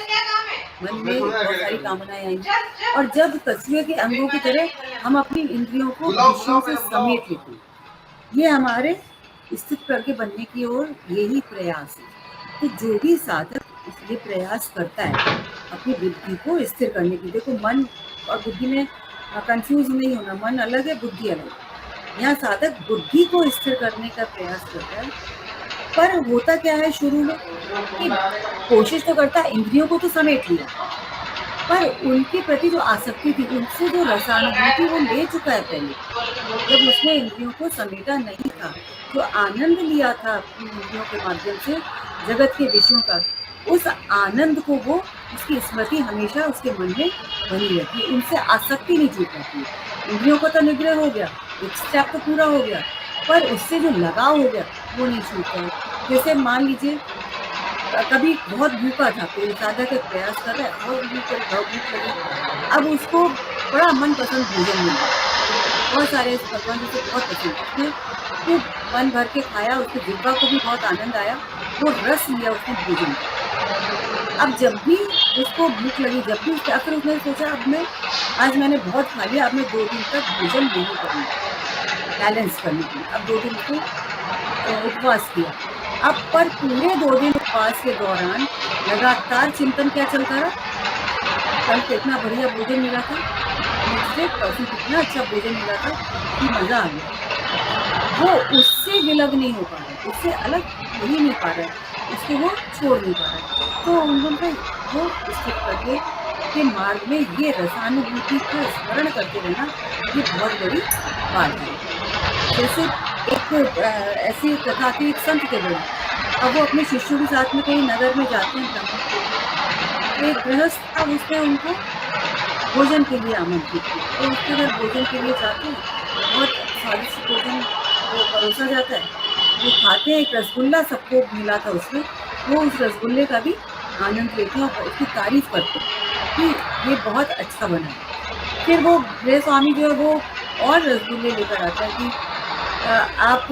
मन में बहुत सारी कामनाएं आएंगी, और जब कछुए के अंगों की तरह हम अपनी इंद्रियों को विषयों से समेट लेते हैं, ये हमारे स्थित प्रज्ञ बनने की ओर यही प्रयास है। तो जो भी साधक ये प्रयास करता है अपनी बुद्धि को स्थिर करने की, देखो मन और बुद्धि में कंफ्यूज नहीं होना, मन अलग है, बुद्धि अलग है। यहाँ साधक बुद्धि को स्थिर करने का प्रयास करता है, पर होता क्या है शुरू में कि कोशिश तो करता है, इंद्रियों को तो समेट लिया, पर उनके प्रति जो आसक्ति थी, उनसे जो रसानुभूति वो ले चुका है पहले, जब उसने इंद्रियों को समेटा नहीं था, जो आनंद लिया था अपनी इंद्रियों के माध्यम से जगत के विषयों का, उस आनंद को वो, उसकी स्मृति हमेशा उसके मन में बनी रहती है, उनसे आसक्ति नहीं छूट पाती है। इंद्रियों का तो निग्रह हो गया, एक स्टेप तो पूरा हो गया, पर उससे जो लगाव हो गया वो नहीं छूटता है। जैसे मान लीजिए कभी बहुत भूखा था, कोई ज़्यादा का प्रयास कर रहा है, बहुत भूख लगी, अब उसको बड़ा मनपसंद भोजन मिला, बहुत सारे ऐसे पकवान जिसे बहुत पसंद, उसने खूब मन भर के खाया, उसकी जिह्वा को भी बहुत आनंद आया, वो रस लिया उसने भोजन का। अब जब भी उसको भूख लगी, जब भी फिर उसने सोचा अब मैंने बहुत खा लिया, अब मैं 2 दिन तक भोजन नहीं करूँगा, बैलेंस करने के लिए। अब 2 दिन उसने उपवास किया। अब पर पूरे 2 दिन उपवास के दौरान लगातार चिंतन क्या चलता रहा, कल कितना बढ़िया भोजन मिला था, मुझसे परसों कितना अच्छा भोजन मिला था कि मज़ा आ गया। वो उससे विलग नहीं हो पा रहा है, उससे अलग हो ही नहीं पा रहा है, उसको वो छोड़ नहीं पा रहा है। तो उन्होंने वो इसके प्रति के मार्ग में ये रसानुभूति का स्मरण करते रहना, ये बहुत बड़ी बात है। जैसे एक ऐसी कथा थी, एक संत के बड़े, अब वो अपने शिष्यों के साथ में कहीं नगर में जाते हैं भ्रमण के लिए। तो एक गृहस्थ था, उसने उनको भोजन के लिए आमंत्रित किया, तो उसके घर भोजन के लिए जाते हैं, बहुत स्वादिष्ट भोजन वो परोसा जाता है, वो खाते हैं, एक रसगुल्ला सबको मिला था उसमें, वो उस रसगुल्ले का भी आनंद लेते हैं और उसकी तारीफ करते हैं कि ये बहुत अच्छा बना है। फिर वो गृह स्वामी जो है वो और रसगुल्ले लेकर आता है कि आप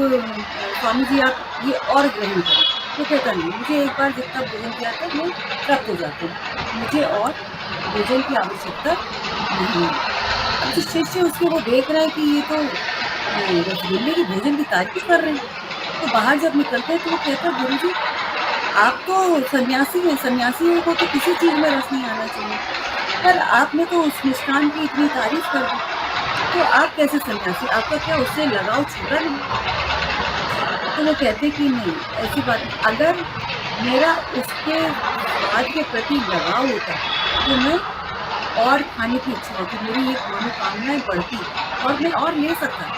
स्वामी जी आप ये और ग्रहण करें। तो कहता नहीं, मुझे एक बार जितना भोजन किया था मैं तृप्त हो जाता हूँ, मुझे और भोजन की आवश्यकता नहीं है। अब जो शिष्य उसके वो देख रहा है कि ये तो रसगुल्ले की भोजन की तारीफ कर रहे हैं, तो बाहर जब निकलते हैं तो वो कहता है गुरु जी आप तो सन्यासी हैं, सन्यासियों को तो किसी चीज़ में रस नहीं आना चाहिए, पर आपने तो उस मिष्ठान की इतनी तारीफ कर दी, तो आप कैसे सन्यासी, आपका क्या उससे लगाव छूटा नहीं? तो वो कहते कि नहीं, ऐसी बात नहीं, अगर मेरा उसके स्वाद के प्रति लगाव होता तो मैं और खाने की इच्छा होती, मेरी एक मनोकामनाएं बढ़ती और मैं और ले सकता,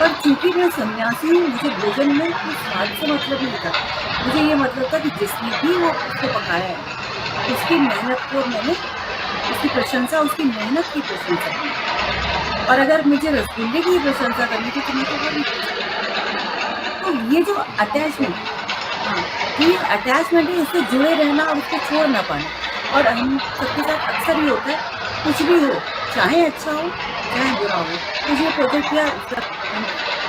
पर चूंकि मैं सन्यासी हूँ, मुझे भोजन में कुछ स्वाद से मतलब नहीं था, मुझे ये मतलब था कि जिसने भी वो उसको पकाया है उसकी मेहनत को मैंने उसकी प्रशंसा, उसकी मेहनत की प्रशंसा की, और अगर मुझे रसगुल्ले की प्रशंसा करनी थी तो मैं तो कर नहीं सकती। तो ये जो अटैचमेंट, हाँ, ये अटैचमेंट है, इससे जुड़े रहना और उसको छोड़ ना पाना। और हम सबके साथ अक्सर ही होता है, कुछ भी हो, चाहे अच्छा हो चाहे बुरा हो, कुछ भी प्रोजेक्ट या हम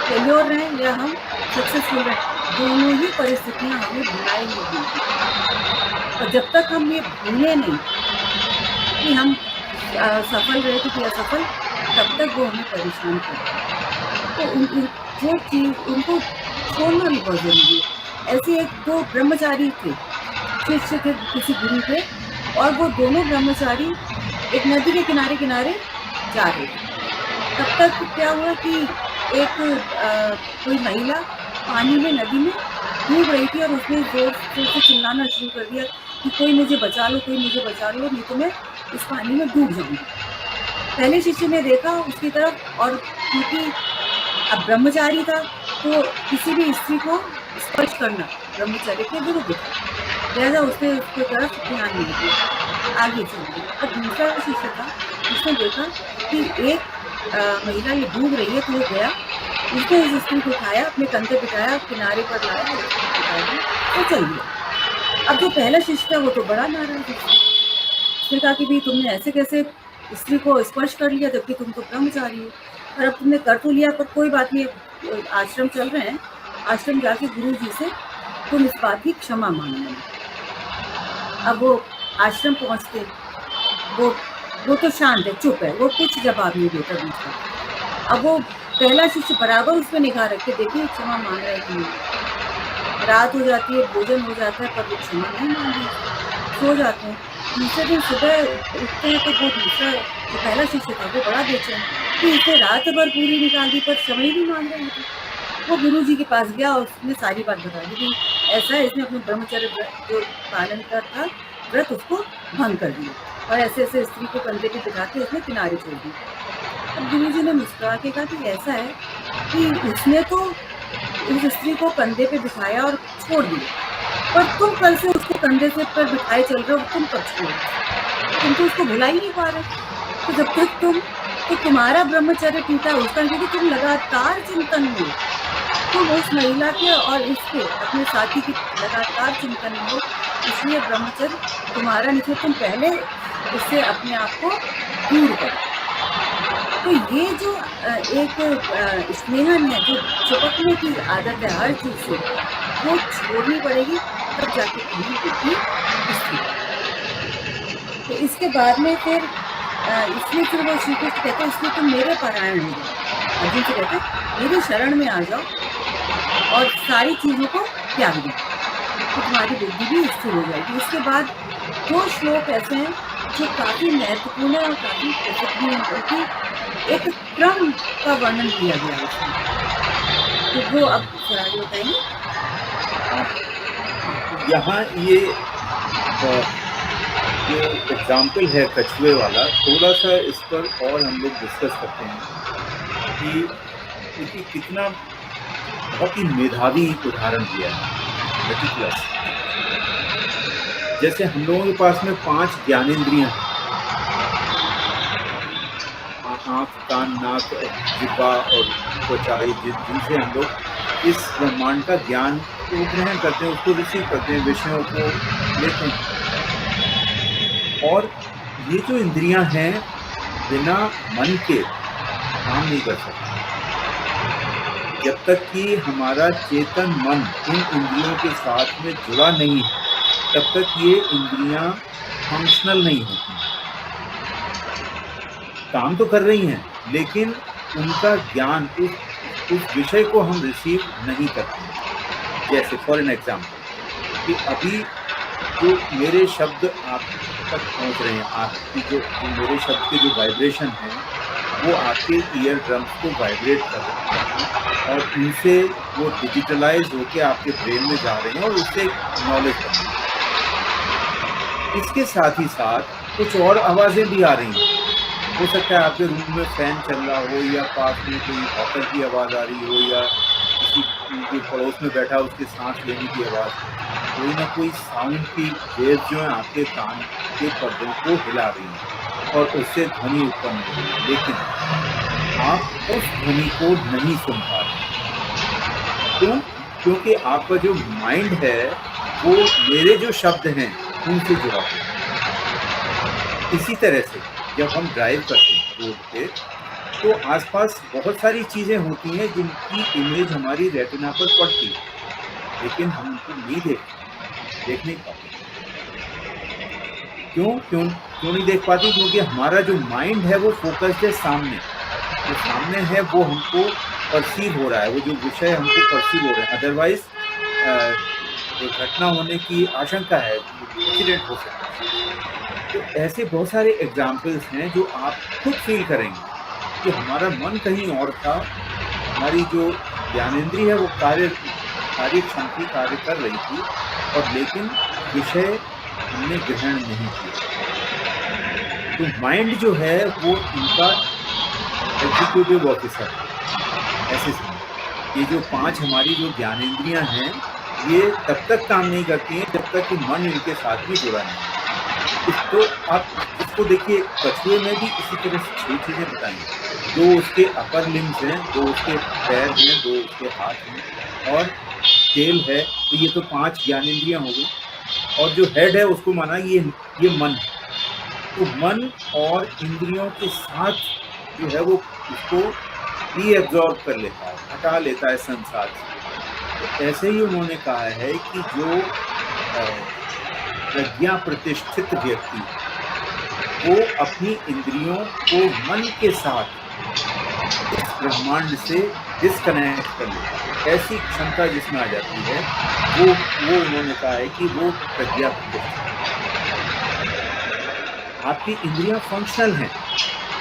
फेल्योर रहें या हम सक्सेसफुल रहें, दोनों ही परिस्थितियाँ हमें भुलाए नहीं देती। और जब तक हम ये भूलें नहीं कि हम सफल रहे थे कि असफल, तब तक वो हमें परेशान करते। तो वो चीज़ उनको छोड़ना भी बहुत ज़रूरी है। ऐसे 1-2 ब्रह्मचारी थे, शिष्य थे किसी गुरु के, और वो दोनों ब्रह्मचारी एक नदी के किनारे किनारे जा रहे थे। तब तक क्या हुआ कि एक कोई महिला पानी में नदी में डूब रही थी और उसने जोर से चिल्लाना शुरू कर दिया कि कोई मुझे बचा लो, कोई मुझे बचा लो, नहीं तो मैं इस पानी में डूब जाऊंगी। पहले शिष्य ने देखा उसकी तरफ, और क्योंकि अब ब्रह्मचारी था तो किसी भी स्त्री को स्पर्श करना ब्रह्मचर्य के विरुद्ध था, लिहाजा उसने उसकी तरफ ध्यान नहीं दिया, आगे चल गया। और दूसरा शिष्य था, उसने देखा कि एक महिला ये डूब रही है, तो वो गया, उसने उस स्त्री को उठाया, अपने कंधे बिठाया, किनारे पर लाया, तो चल गया। अब जो पहला शिष्य था वो तो बड़ा नाराज था, उसने कहा कि भाई तुमने ऐसे कैसे स्त्री को स्पर्श कर लिया, जबकि तुम तो ब्रह्मचारी हो, और अब तुमने कर तो लिया, पर कोई बात नहीं, आश्रम चल रहे हैं, आश्रम जाके गुरु जी से तुम इस बात की क्षमा मांग लेना। अब वो आश्रम पहुंचते, वो तो शांत है, चुप है, वो कुछ जवाब नहीं देता दूसरा। अब वो पहला शिष्य बराबर उसमें निगाह रखे, देखिए क्षमा मांग रहा है कि नहीं। रात हो जाती है, भोजन हो जाता है, पर वो क्षमा नहीं मांग रही, सो जाते हैं। दूसरे दिन सुबह उठते हैं तो वो दूसरा जो पहला शिष्य था वो बड़ा बेचैन कि इसे रात भर पूरी निकाल दी पर क्षमा ही नहीं मांग रहे थे। वो गुरु जी के पास गया और उसने सारी बात बता दी कि ऐसा है, इसने अपने ब्रह्मचर्य जो पालन का था व्रत उसको भंग कर दिया, और ऐसे ऐसे स्त्री को कंधे पे बिठा के उसने किनारे छोड़ दिया। अब गुरु जी ने मुस्कुरा के कहा कि ऐसा है कि उसने तो उस स्त्री को कंधे पे बिठाया और छोड़ दिया, पर तुम कल से उसको कंधे से पर बिठाए चल रहे हो, तुम कब छोड़, तुम तो उसको भुला ही नहीं पा रहे। तो जब तक तुम्हारा ब्रह्मचर्य टूटा उसका, क्योंकि तुम लगातार चिंतन में, तुम उस महिला के और इसके अपने साथी के लगातार चिंतन में हो, इसलिए ब्रह्मचर्य तुम्हारा नहीं, तुम पहले इससे अपने आप को दूर करो। तो ये जो एक स्नेहन है, जो चिपकने की आदत है हर चीज से, वो छोड़नी पड़ेगी, तब जाके तुम्हें बुद्धि स्थिर है। तो इसके बाद में फिर इसलिए फिर वो श्री कृष्ण कहते हैं, इसलिए तुम मेरे पारायण हो जाओ। अर्जुन से कहते हैं मेरे शरण में आ जाओ और सारी चीजों को त्याग दो, तो तुम्हारी बुद्धि भी स्थिर हो जाएगी। इसके बाद दो श्लोक ऐसे हैं जो काफी महत्वपूर्ण है और काफी प्रसिद्ध भी हैं, क्योंकि एक क्रम का वर्णन किया गया है उसमें। तो वो अब जरा जो बताएंगे। यहाँ ये जो एग्जाम्पल है कछुए वाला, थोड़ा सा इस पर और हम लोग डिस्कस करते हैं कि क्योंकि कितना बहुत ही मेधावी उदाहरण दिया है, मेटिकुलस। जैसे हम लोगों के पास में 5 ज्ञानेंद्रियां हैं, आँख, कान, नाक, जिह्वा और त्वचा, जिनसे हम लोग इस ब्रह्मांड का ज्ञान को ग्रहण करते हैं, उसको रिसीव करते हैं, विषयों को लेते हैं। और ये जो इंद्रियां हैं बिना मन के काम नहीं कर सकती। जब तक कि हमारा चेतन मन इन इंद्रियों के साथ में जुड़ा नहीं है, तब तक ये इंद्रियां फंक्शनल नहीं होती। काम तो कर रही हैं, लेकिन उनका ज्ञान, उस विषय को हम रिसीव नहीं करते। जैसे फॉर एन एग्जाम्पल कि अभी जो मेरे शब्द आप तक पहुंच रहे हैं, आपकी जो मेरे शब्द के जो वाइब्रेशन हैं, वो आपके ईयर ड्रम्स को वाइब्रेट कर रहे हैं और उनसे वो डिजिटलाइज होके आपके ब्रेन में जा रहे हैं और उससे नॉलेज बन रही है। इसके साथ ही साथ कुछ और आवाज़ें भी आ रही हैं। हो सकता है आपके रूम में फैन चल रहा हो, या पास में कोई हॉकर की आवाज़ आ रही हो, या किसी के पड़ोस में बैठा उसके सांस लेने की आवाज़, कोई ना कोई साउंड की वेव जो है आपके कान के पर्दों को हिला रही है और उससे ध्वनि उत्पन्न हो रही है, लेकिन आप उस ध्वनि को नहीं सुन पा रहे। क्यों? क्योंकि आपका जो माइंड है वो मेरे जो शब्द हैं उनसे जुड़ा हुआ है। इसी तरह से जब हम ड्राइव करते हैं रोड पे, तो आसपास बहुत सारी चीज़ें होती हैं जिनकी इमेज हमारी रेटिना पर पड़ती है, लेकिन हम उनको नहीं देख नहीं पाते। क्यों नहीं देख पाती? क्योंकि हमारा जो माइंड है वो फोकस्ड है सामने, जो सामने है वो हमको परसीव हो रहा है, वो जो विषय हमको परसीव हो रहा है। अदरवाइज घटना होने की आशंका है, एक्सीडेंट हो सकता है। तो ऐसे बहुत सारे एग्जाम्पल्स हैं जो आप खुद फील करेंगे कि हमारा मन कहीं और था, हमारी जो ज्ञानेंद्रिय है वो कार्यक्षम थी, कार्य कर रही थी, और लेकिन विषय हमने ग्रहण नहीं किया। तो माइंड जो है वो इनका एग्जीक्यूटिव ऑफिसर है। ऐसे ये जो 5 हमारी जो ज्ञानेंद्रियां हैं, ये तब तक काम नहीं करती हैं जब तक कि मन इनके साथ भी जुड़ा नहीं। तो आप इसको देखिए, कछुए में भी इसी तरह से 6 चीज़ें बताएंगे। 2 उसके अपर लिम्स हैं, 2 उसके पैर हैं, 2 उसके हाथ हैं और टेल है। तो ये तो 5 ज्ञानेंद्रियां हो गई, और जो हेड है उसको माना ये मन है। तो मन और इंद्रियों के साथ जो है वो उसको रीएब्जॉर्ब कर लेता है, हटा लेता है संसार से। तो ऐसे ही उन्होंने कहा है कि जो प्रज्ञा प्रतिष्ठित व्यक्ति वो अपनी इंद्रियों को मन के साथ इस ब्रह्मांड से डिस्कनेक्ट कर लेता है। ऐसी क्षमता जिसमें आ जाती है, वो उन्होंने कहा है कि वो प्रज्ञा प्रतिष्ठित। आपकी इंद्रियां फंक्शनल हैं,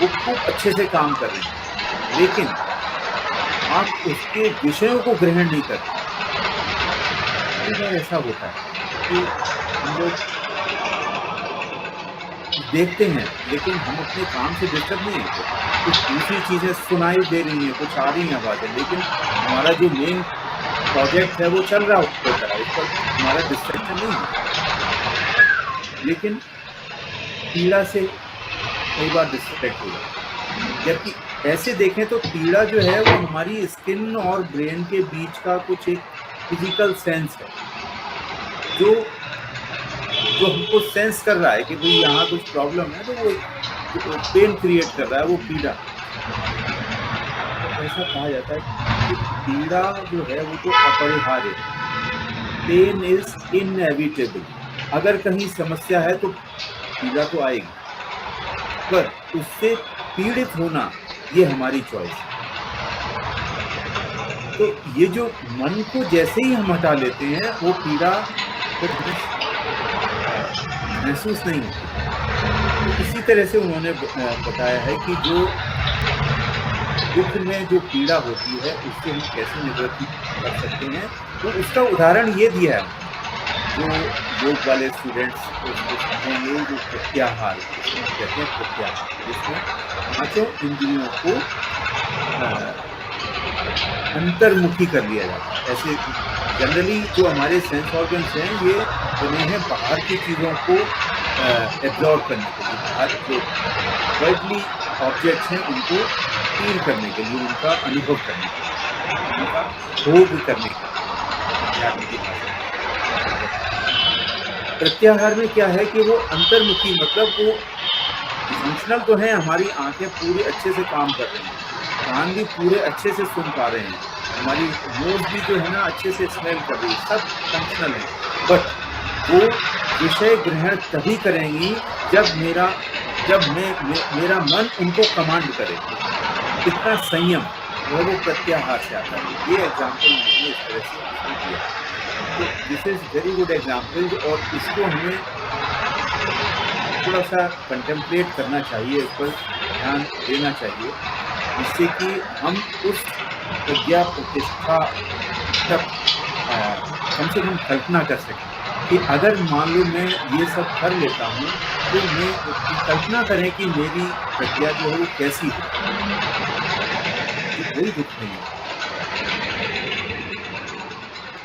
वो खूब अच्छे से काम कर रही हैं, लेकिन आप उसके विषयों को ग्रहण नहीं करते। कई बार ऐसा होता है कि हम लोग देखते हैं, लेकिन हम अपने काम से डिस्टर्ब नहीं होते। कुछ दूसरी चीज़ें सुनाई दे रही हैं, कुछ आ रही हैं आवाज़ें, लेकिन हमारा जो मेन प्रोजेक्ट है वो चल रहा होता है, उस पर हमारा डिस्ट्रैक्शन नहीं है। लेकिन पीड़ा से कई बार डिस्ट्रैक्ट हो जाता है। जबकि ऐसे देखें तो पीड़ा जो है वो हमारी स्किन और ब्रेन के बीच का कुछ एक फिजिकल सेंस है, जो जो हमको सेंस कर रहा है कि भाई यहाँ कुछ प्रॉब्लम है, तो वो पेन क्रिएट कर रहा है, वो पीड़ा। तो ऐसा कहा जाता है कि पीड़ा जो है वो तो अपरिहार्य है, पेन इज इनएविटेबल। अगर कहीं समस्या है तो पीड़ा तो आएगी, पर उससे पीड़ित होना ये हमारी चॉइस है। तो ये जो मन को जैसे ही हम हटा लेते हैं, वो पीड़ा फिर महसूस नहीं होती। तो इसी तरह से उन्होंने बताया है कि जो दुख में जो पीड़ा होती है उससे हम कैसे निवृत्ति कर सकते हैं। तो उसका उदाहरण ये दिया है, जो योग वाले स्टूडेंट्स उसको समझेंगे, जो प्रत्याहार कहते हैं, प्रत्याहार जिसमें पांचों इंद्रियों को अंतर्मुखी कर लिया जाता है। ऐसे जनरली जो हमारे सेंस ऑर्गन्स हैं ये बने हैं बाहर की चीज़ों को एब्जॉर्ब करने के लिए, बाहर जो वर्ल्डली ऑब्जेक्ट्स हैं उनको फील करने के लिए, उनका अनुभव करने के लिए, उनका भोग करने के लिए। प्रत्याहार में क्या है कि वो अंतर्मुखी, मतलब वो फंक्शनल तो है, हमारी आंखें पूरे अच्छे से काम कर रही हैं, कान भी पूरे अच्छे से सुन पा रहे हैं, हमारी नोज भी जो है ना अच्छे से स्मेल कर रही है, सब फंक्शनल है। बट वो विषय ग्रहण तभी करेंगी जब मेरा मन उनको कमांड करे। कितना संयम वो प्रत्याहार से आता है। ये एग्जाम्पल मैंने इस तरह से दिया, तो this is very good example, और इसको हमें थोड़ा सा कंटेम्पलेट करना चाहिए, इस पर ध्यान देना चाहिए, जिससे कि हम उस प्रज्ञा प्रतिष्ठा तक कम से कम कल्पना कर सकें कि अगर मान लो मैं ये सब कर लेता हूँ, तो मैं कल्पना करें कि मेरी प्रज्ञा जो है वो कैसी है, कोई दुख नहीं है।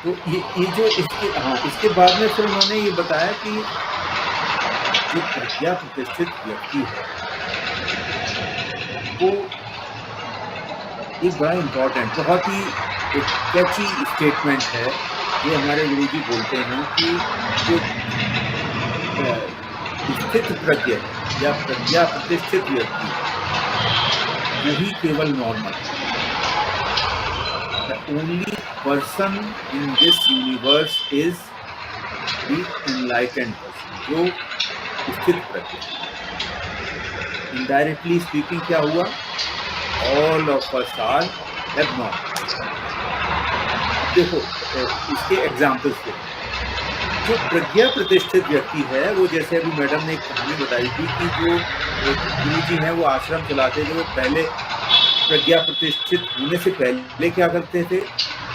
तो ये जो इसके बाद में फिर उन्होंने ये बताया कि जो प्रज्ञा प्रतिष्ठित व्यक्ति है वो एक बड़ा इम्पोर्टेंट, बहुत ही एक कैची स्टेटमेंट है, ये हमारे गुरुजी बोलते हैं कि जो स्थित प्रज्ञ या प्रज्ञा प्रतिष्ठित व्यक्ति वही केवल नॉर्मल है। The only person in this universe is the enlightened person, जो स्थित प्रज्ञ। Indirectly speaking क्या हुआ? All of us are abnormal। देखो इसके एग्जाम्पल्स पे, जो प्रज्ञा प्रतिष्ठित व्यक्ति है वो, जैसे अभी मैडम ने एक कहानी बताई थी कि जो गुरुजी हैं वो आश्रम चलाते थे, वो पहले प्रज्ञा प्रतिष्ठित होने से पहले क्या करते थे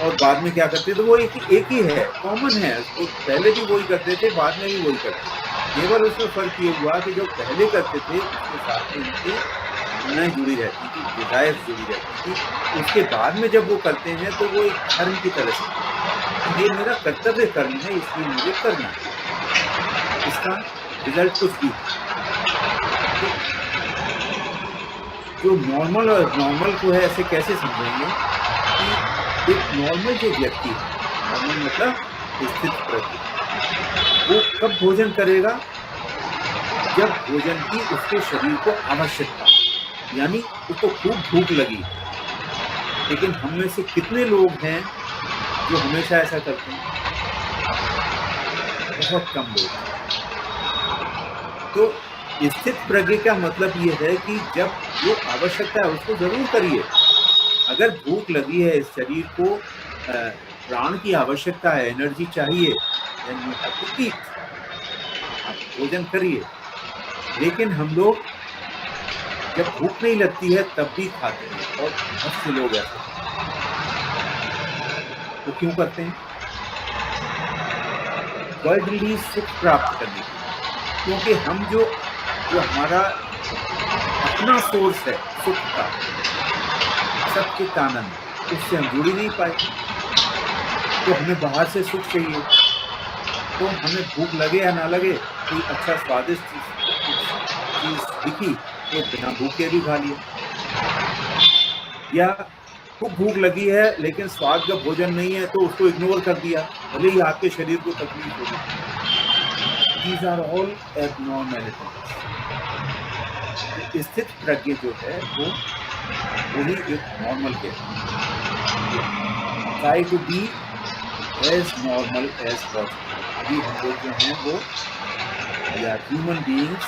और बाद में क्या करते थे, वो एक ही है, कॉमन है। वो पहले भी वही करते थे, बाद में भी वही करते थे। केवल उसमें फर्क ये हुआ कि जो पहले करते थे उसके साथ में उनकी भावनाएं जुड़ी रहती थी, डिजायर जुड़ी रहती थी। उसके बाद में जब वो करते हैं तो वो एक धर्म की तरह से, ये मेरा कर्तव्य कर्म है इसलिए मुझे करना है, इसका रिजल्ट कुछ भी। जो नॉर्मल और नॉर्मल को है ऐसे कैसे समझेंगे कि एक नॉर्मल जो व्यक्ति है, नॉर्मल मतलब स्थित प्रज्ञ, वो कब भोजन करेगा? जब भोजन की उसके शरीर को आवश्यकता, यानी उसको खूब भूख लगी। लेकिन हम में से कितने लोग हैं जो हमेशा ऐसा करते हैं? बहुत कम लोग हैं। तो स्थित प्रज्ञ का मतलब ये है कि जब जो आवश्यकता है उसको जरूर करिए। अगर भूख लगी है, इस शरीर को प्राण की आवश्यकता है, एनर्जी चाहिए, आप भोजन करिए। लेकिन हम लोग जब भूख नहीं लगती है तब भी खाते हैं, और बहुत से लोग ऐसे तो क्यों करते हैं? वर्ल्डली सुख प्राप्त करने के लिए, क्योंकि हम जो हमारा अपना सोर्स है सुख का, सच्चित आनंद, उससे हम जुड़ ही नहीं पाए। तो हमें बाहर से सुख चाहिए, तो हमें भूख लगे या ना लगे, कोई अच्छा स्वादिष्ट चीज दिखी तो बिना भूखे भी खा लिया। या खूब भूख लगी है लेकिन स्वाद का भोजन नहीं है तो उसको इग्नोर कर दिया, भले ही आपके शरीर को तकलीफ होगी। These are all abnormalities. स्थित प्रज्ञ जो है वो वही एक नॉर्मल है। Try to be as normal as possible. अभी हम लोग जो हैं वो या ह्यूमन बीइंग्स,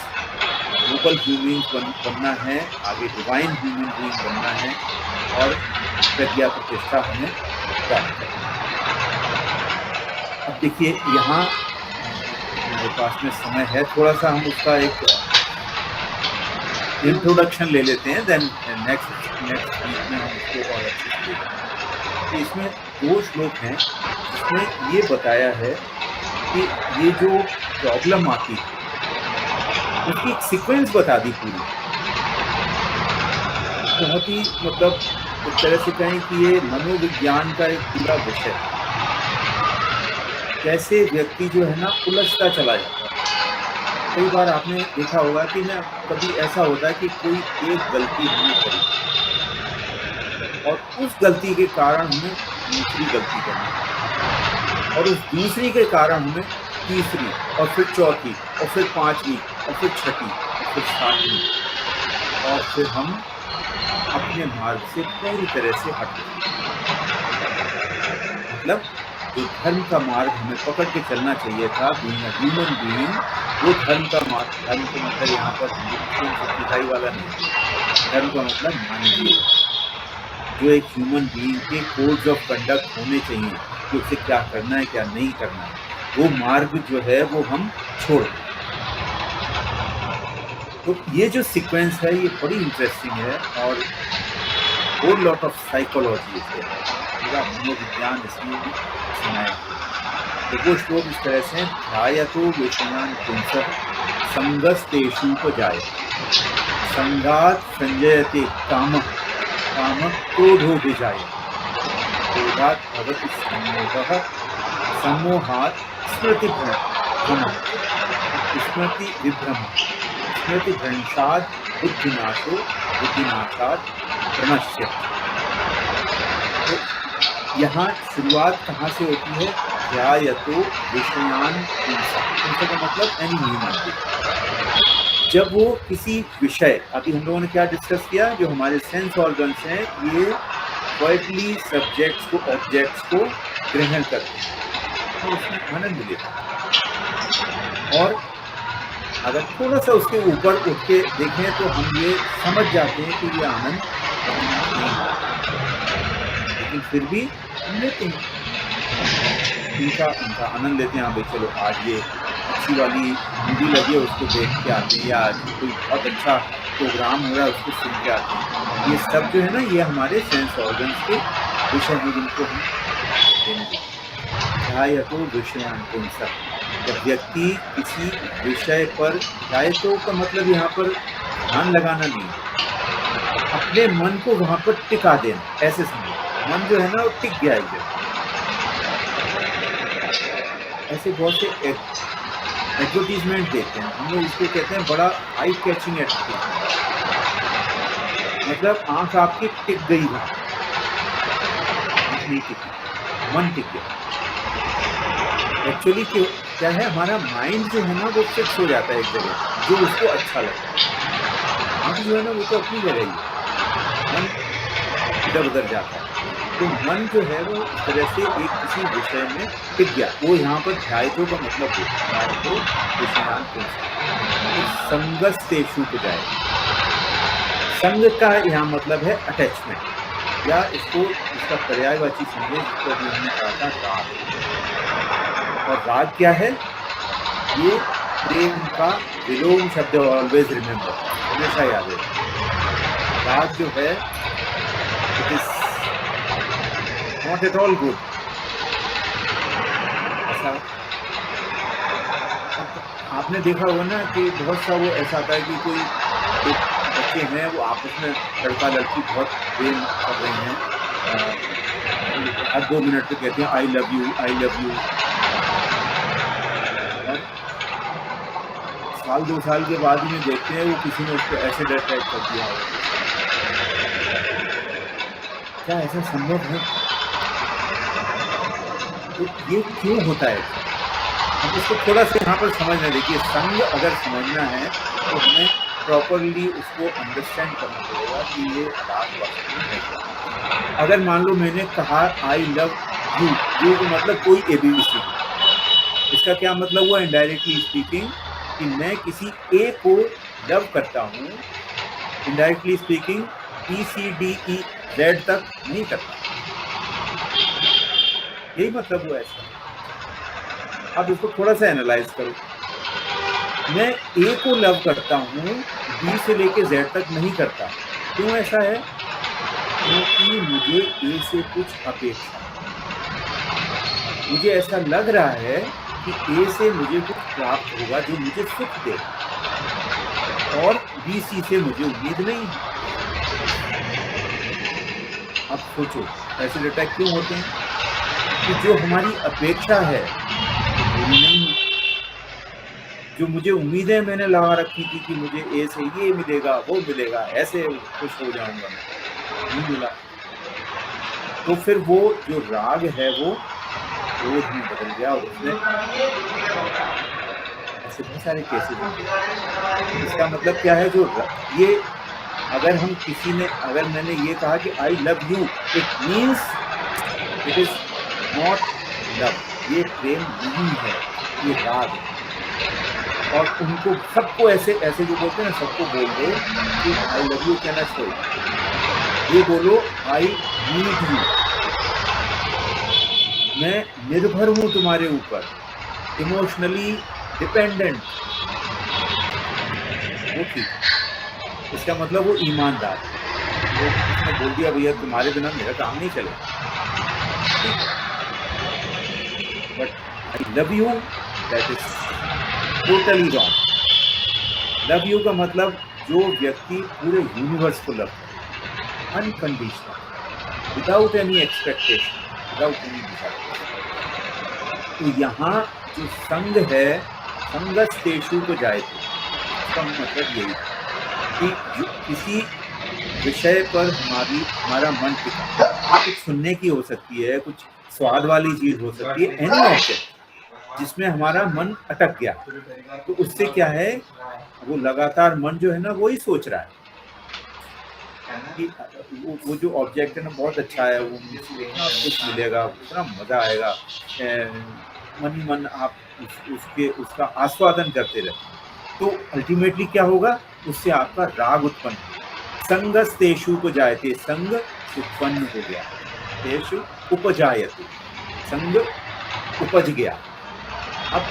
ग्लोबल ह्यूमन बनना है, आगे डिवाइन ह्यूमन बीइंग बनना है और प्रज्ञा प्रतिष्ठा हमें प्राप्त करनी है। अब देखिए यहाँ हमारे पास में समय है, थोड़ा सा हम उसका एक इंट्रोडक्शन ले लेते हैं, देन नेक्स्ट वीक में हम उसको और अच्छे से देखेंगे। इसमें 2 श्लोक हैं जिसमें ये बताया है कि ये जो प्रॉब्लम आती है उसकी एक सीक्वेंस बता दी पूरी। बहुत ही मतलब एक तरह से कहें कि ये मनोविज्ञान का एक पूरा विषय है। कैसे व्यक्ति जो है ना उलझता चला जाता है। कई बार आपने देखा होगा कि ना कभी ऐसा होता है कि कोई एक गलती हमने करी और उस गलती के कारण हमें दूसरी गलती करनी और उस दूसरी के कारण हमें तीसरी और फिर चौथी और फिर 5वीं और फिर 6वीं और फिर 7वीं और फिर हम अपने मार्ग से पूरी तरह से हट गए। मतलब जो धर्म का मार्ग हमें पकड़ के चलना चाहिए था, ह्यूमन बीइंग, वो धर्म का मार्ग, धर्म का मतलब यहाँ पर ईसाई वाला नहीं, धर्म का मतलब मानवीय, जो एक ह्यूमन बीइंग के कोड्स ऑफ कंडक्ट होने चाहिए कि उसे क्या करना है क्या नहीं करना है, वो मार्ग जो है वो हम छोड़ दें। तो ये जो सीक्वेंस है ये बड़ी इंटरेस्टिंग है और होल लॉट ऑफ साइकोलॉजी है, पूरा मनोविज्ञान इसमें भी सुनाया। तो वो श्लोक इस तरह से ध्यायतो विषयान पुंसः संगस्तेषूपजायते संगात् संजयते कामः कामः क्रोधोऽभिजायते क्रोधात् भवति सम्मोहः सम्मोहात् स्मृतिभ्रमः स्मृतिविभ्रमः स्मृतिभ्रंशात् बुद्धिनाशो बुद्धिनाशात् प्रणश्यति। तो यहाँ शुरुआत कहाँ से होती है? ध्यायतो विषयान पुंसः, पुंसः का मतलब एनी ह्यूमन बीइंग। जब वो किसी विषय, अभी हम लोगों ने क्या डिस्कस किया, जो हमारे सेंस ऑर्गन्स हैं ये क्वाइटली सब्जेक्ट्स को ऑब्जेक्ट्स को ग्रहण करते हैं तो उसमें आनंद लेते हैं। और अगर थोड़ा सा उसके ऊपर उठ के देखें तो हम ये समझ जाते हैं कि ये आनंद नहीं है, लेकिन फिर भी हम लेते हैं, उनका आनंद लेते हैं। हाँ भाई चलो आज ये अच्छी वाली मूवी लगी है उसको देख के आते हैं, या आज कोई बहुत अच्छा प्रोग्राम हो रहा है उसको सुन के आते हैं। ये सब जो है ना ये हमारे सेंस ऑर्गन्स के विषय में जिनको हम देंगे। ध्यायतो विषयान पुंसः, जब व्यक्ति किसी विषय पर, ध्यायतो का मतलब यहाँ पर ध्यान लगाना नहीं, अपने मन को वहाँ पर टिका देना, ऐसे समझो। मन जो है ना वो टिक गया है। ऐसे बहुत से एडवर्टीजमेंट देते हैं, हम लोग इसको कहते हैं बड़ा आई कैचिंग एडवर्टीजमेंट, मतलब आंख आपकी टिक गई है, नहीं टिकी, मन टिक गया। एक्चुअली क्या है, हमारा माइंड जो है ना वो फिक्स हो जाता है एक जगह, जो उसको अच्छा लगता है। आंख जो है ना वो तो अपनी जगह ही है, मन इधर उधर जाता है। तो मन जो है वो इस तरह से एक किसी विषय में टिक गया, वो यहाँ पर ध्यायतो का मतलब होता है तो विषयान पुंसः, संगस्तेषूपजायते। संग का यहाँ मतलब है अटैचमेंट, या इसको इसका पर्यायवाची समझे, जिसको अभी हमने कहा था राग। और राग क्या है? ये प्रेम का विलोम शब्द, ऑलवेज रिमेंबर, हमेशा याद है। राग जो है it is not at all good. ऐसा आपने देखा होगा ना कि बहुत सा वो ऐसा आता है कि कोई एक बच्चे हैं वो आपस में लड़का लड़की बहुत प्रेम कर रहे हैं, हर 2 मिनट पे कहते हैं I love you I love you, और साल 2 साल के बाद ही में देखते हैं वो किसी ने उसको एसिड अटैक कर दिया हो, क्या ऐसा संभव है? तो ये क्यों होता है? हम इसको थोड़ा सा यहाँ पर समझना। देखिए, संग अगर समझना है तो हमें प्रॉपरली उसको अंडरस्टैंड करना पड़ेगा कि ये राग वास्तव में है क्या। अगर मान लो मैंने कहा आई लव यू, यू का मतलब कोई ABC, इसका क्या मतलब हुआ इनडायरेक्टली स्पीकिंग कि मैं किसी ए को लव करता हूँ, इनडायरेक्टली स्पीकिंग BCDEZ तक नहीं करता। यही मतलब हुआ इसका। अब इसको थोड़ा सा एनालाइज करो। मैं ए को लव करता हूँ, बी से लेके Z तक नहीं करता। क्यों ऐसा है? क्योंकि मुझे ए से कुछ अपेक्षा, मुझे ऐसा लग रहा है कि ए से मुझे कुछ प्राप्त होगा जो मुझे सुख दे, और BC से मुझे उम्मीद नहीं है। अब सोचो ऐसे डेटा क्यों होते हैं कि जो हमारी अपेक्षा है वो पूरी नहीं हुई। जो मुझे उम्मीदें मैंने लगा रखी थी कि मुझे ए से ये मिलेगा, वो मिलेगा, ऐसे खुश हो जाऊंगा, नहीं मिला। तो फिर वो जो राग है वो क्रोध में बदल गया, और उसमें ऐसे बहुत सारे केसेस होंगे। इसका मतलब क्या है? जो ये अगर हम किसी ने, अगर मैंने ये कहा कि आई love you, it means it is not love. ये प्रेम नहीं है, ये राग है। और उनको सबको ऐसे ऐसे जो बोलते हैं ना, सबको बोल दो कि आई लव यू कहना चाहिए। ये बोलो आई नीड यू, मैं निर्भर हूं तुम्हारे ऊपर, इमोशनली डिपेंडेंट। वो ठीक, इसका मतलब वो ईमानदार। वो उसने बोल दिया भैया तुम्हारे बिना मेरा काम नहीं चलेगा, but I love you that is totally wrong. Love you का मतलब जो व्यक्ति पूरे यूनिवर्स को लव करे, unconditional, without any expectation, without any desire. तो यहाँ जो संग है, संगस्तेषु को जायते, इसका मतलब यही है कि जो किसी विषय पर हमारा मन टिका, कुछ सुनने की हो सकती है, कुछ स्वाद वाली चीज हो सकती है, एनी ऑब्जेक्ट जिसमें हमारा मन अटक गया, तो उससे क्या है, वो लगातार मन जो है ना वही सोच रहा है कि वो जो ऑब्जेक्ट है ना बहुत अच्छा है, वो मुझे इतना कुछ मिलेगा, इतना मजा आएगा, मन ही मन आप उसका आस्वादन करते रहे। तो अल्टीमेटली क्या होगा, उससे आपका राग उत्पन्न होगा। संगस्तेषु को जायते, संग उत्पन्न हो गया, तेषु उपजायते, संग उपज गया। अब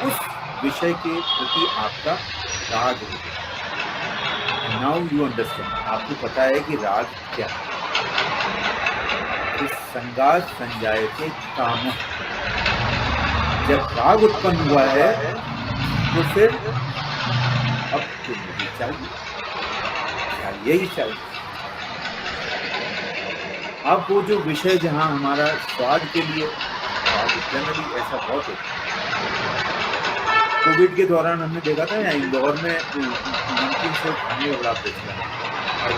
उस विषय के प्रति आपका राग हो गया। नाउ यू अंडरस्टैंड, आपको पता है कि राग क्या है। संगात संजायते काम, जब राग उत्पन्न हुआ है तो फिर अब तो मुझे चाहिए ही चाहिए। अब वो जो विषय जहाँ हमारा स्वाद के लिए, जनरली ऐसा बहुत होता है। कोविड के दौरान हमने देखा था इंदौर में नमकीन से खाने वाला बेचना, और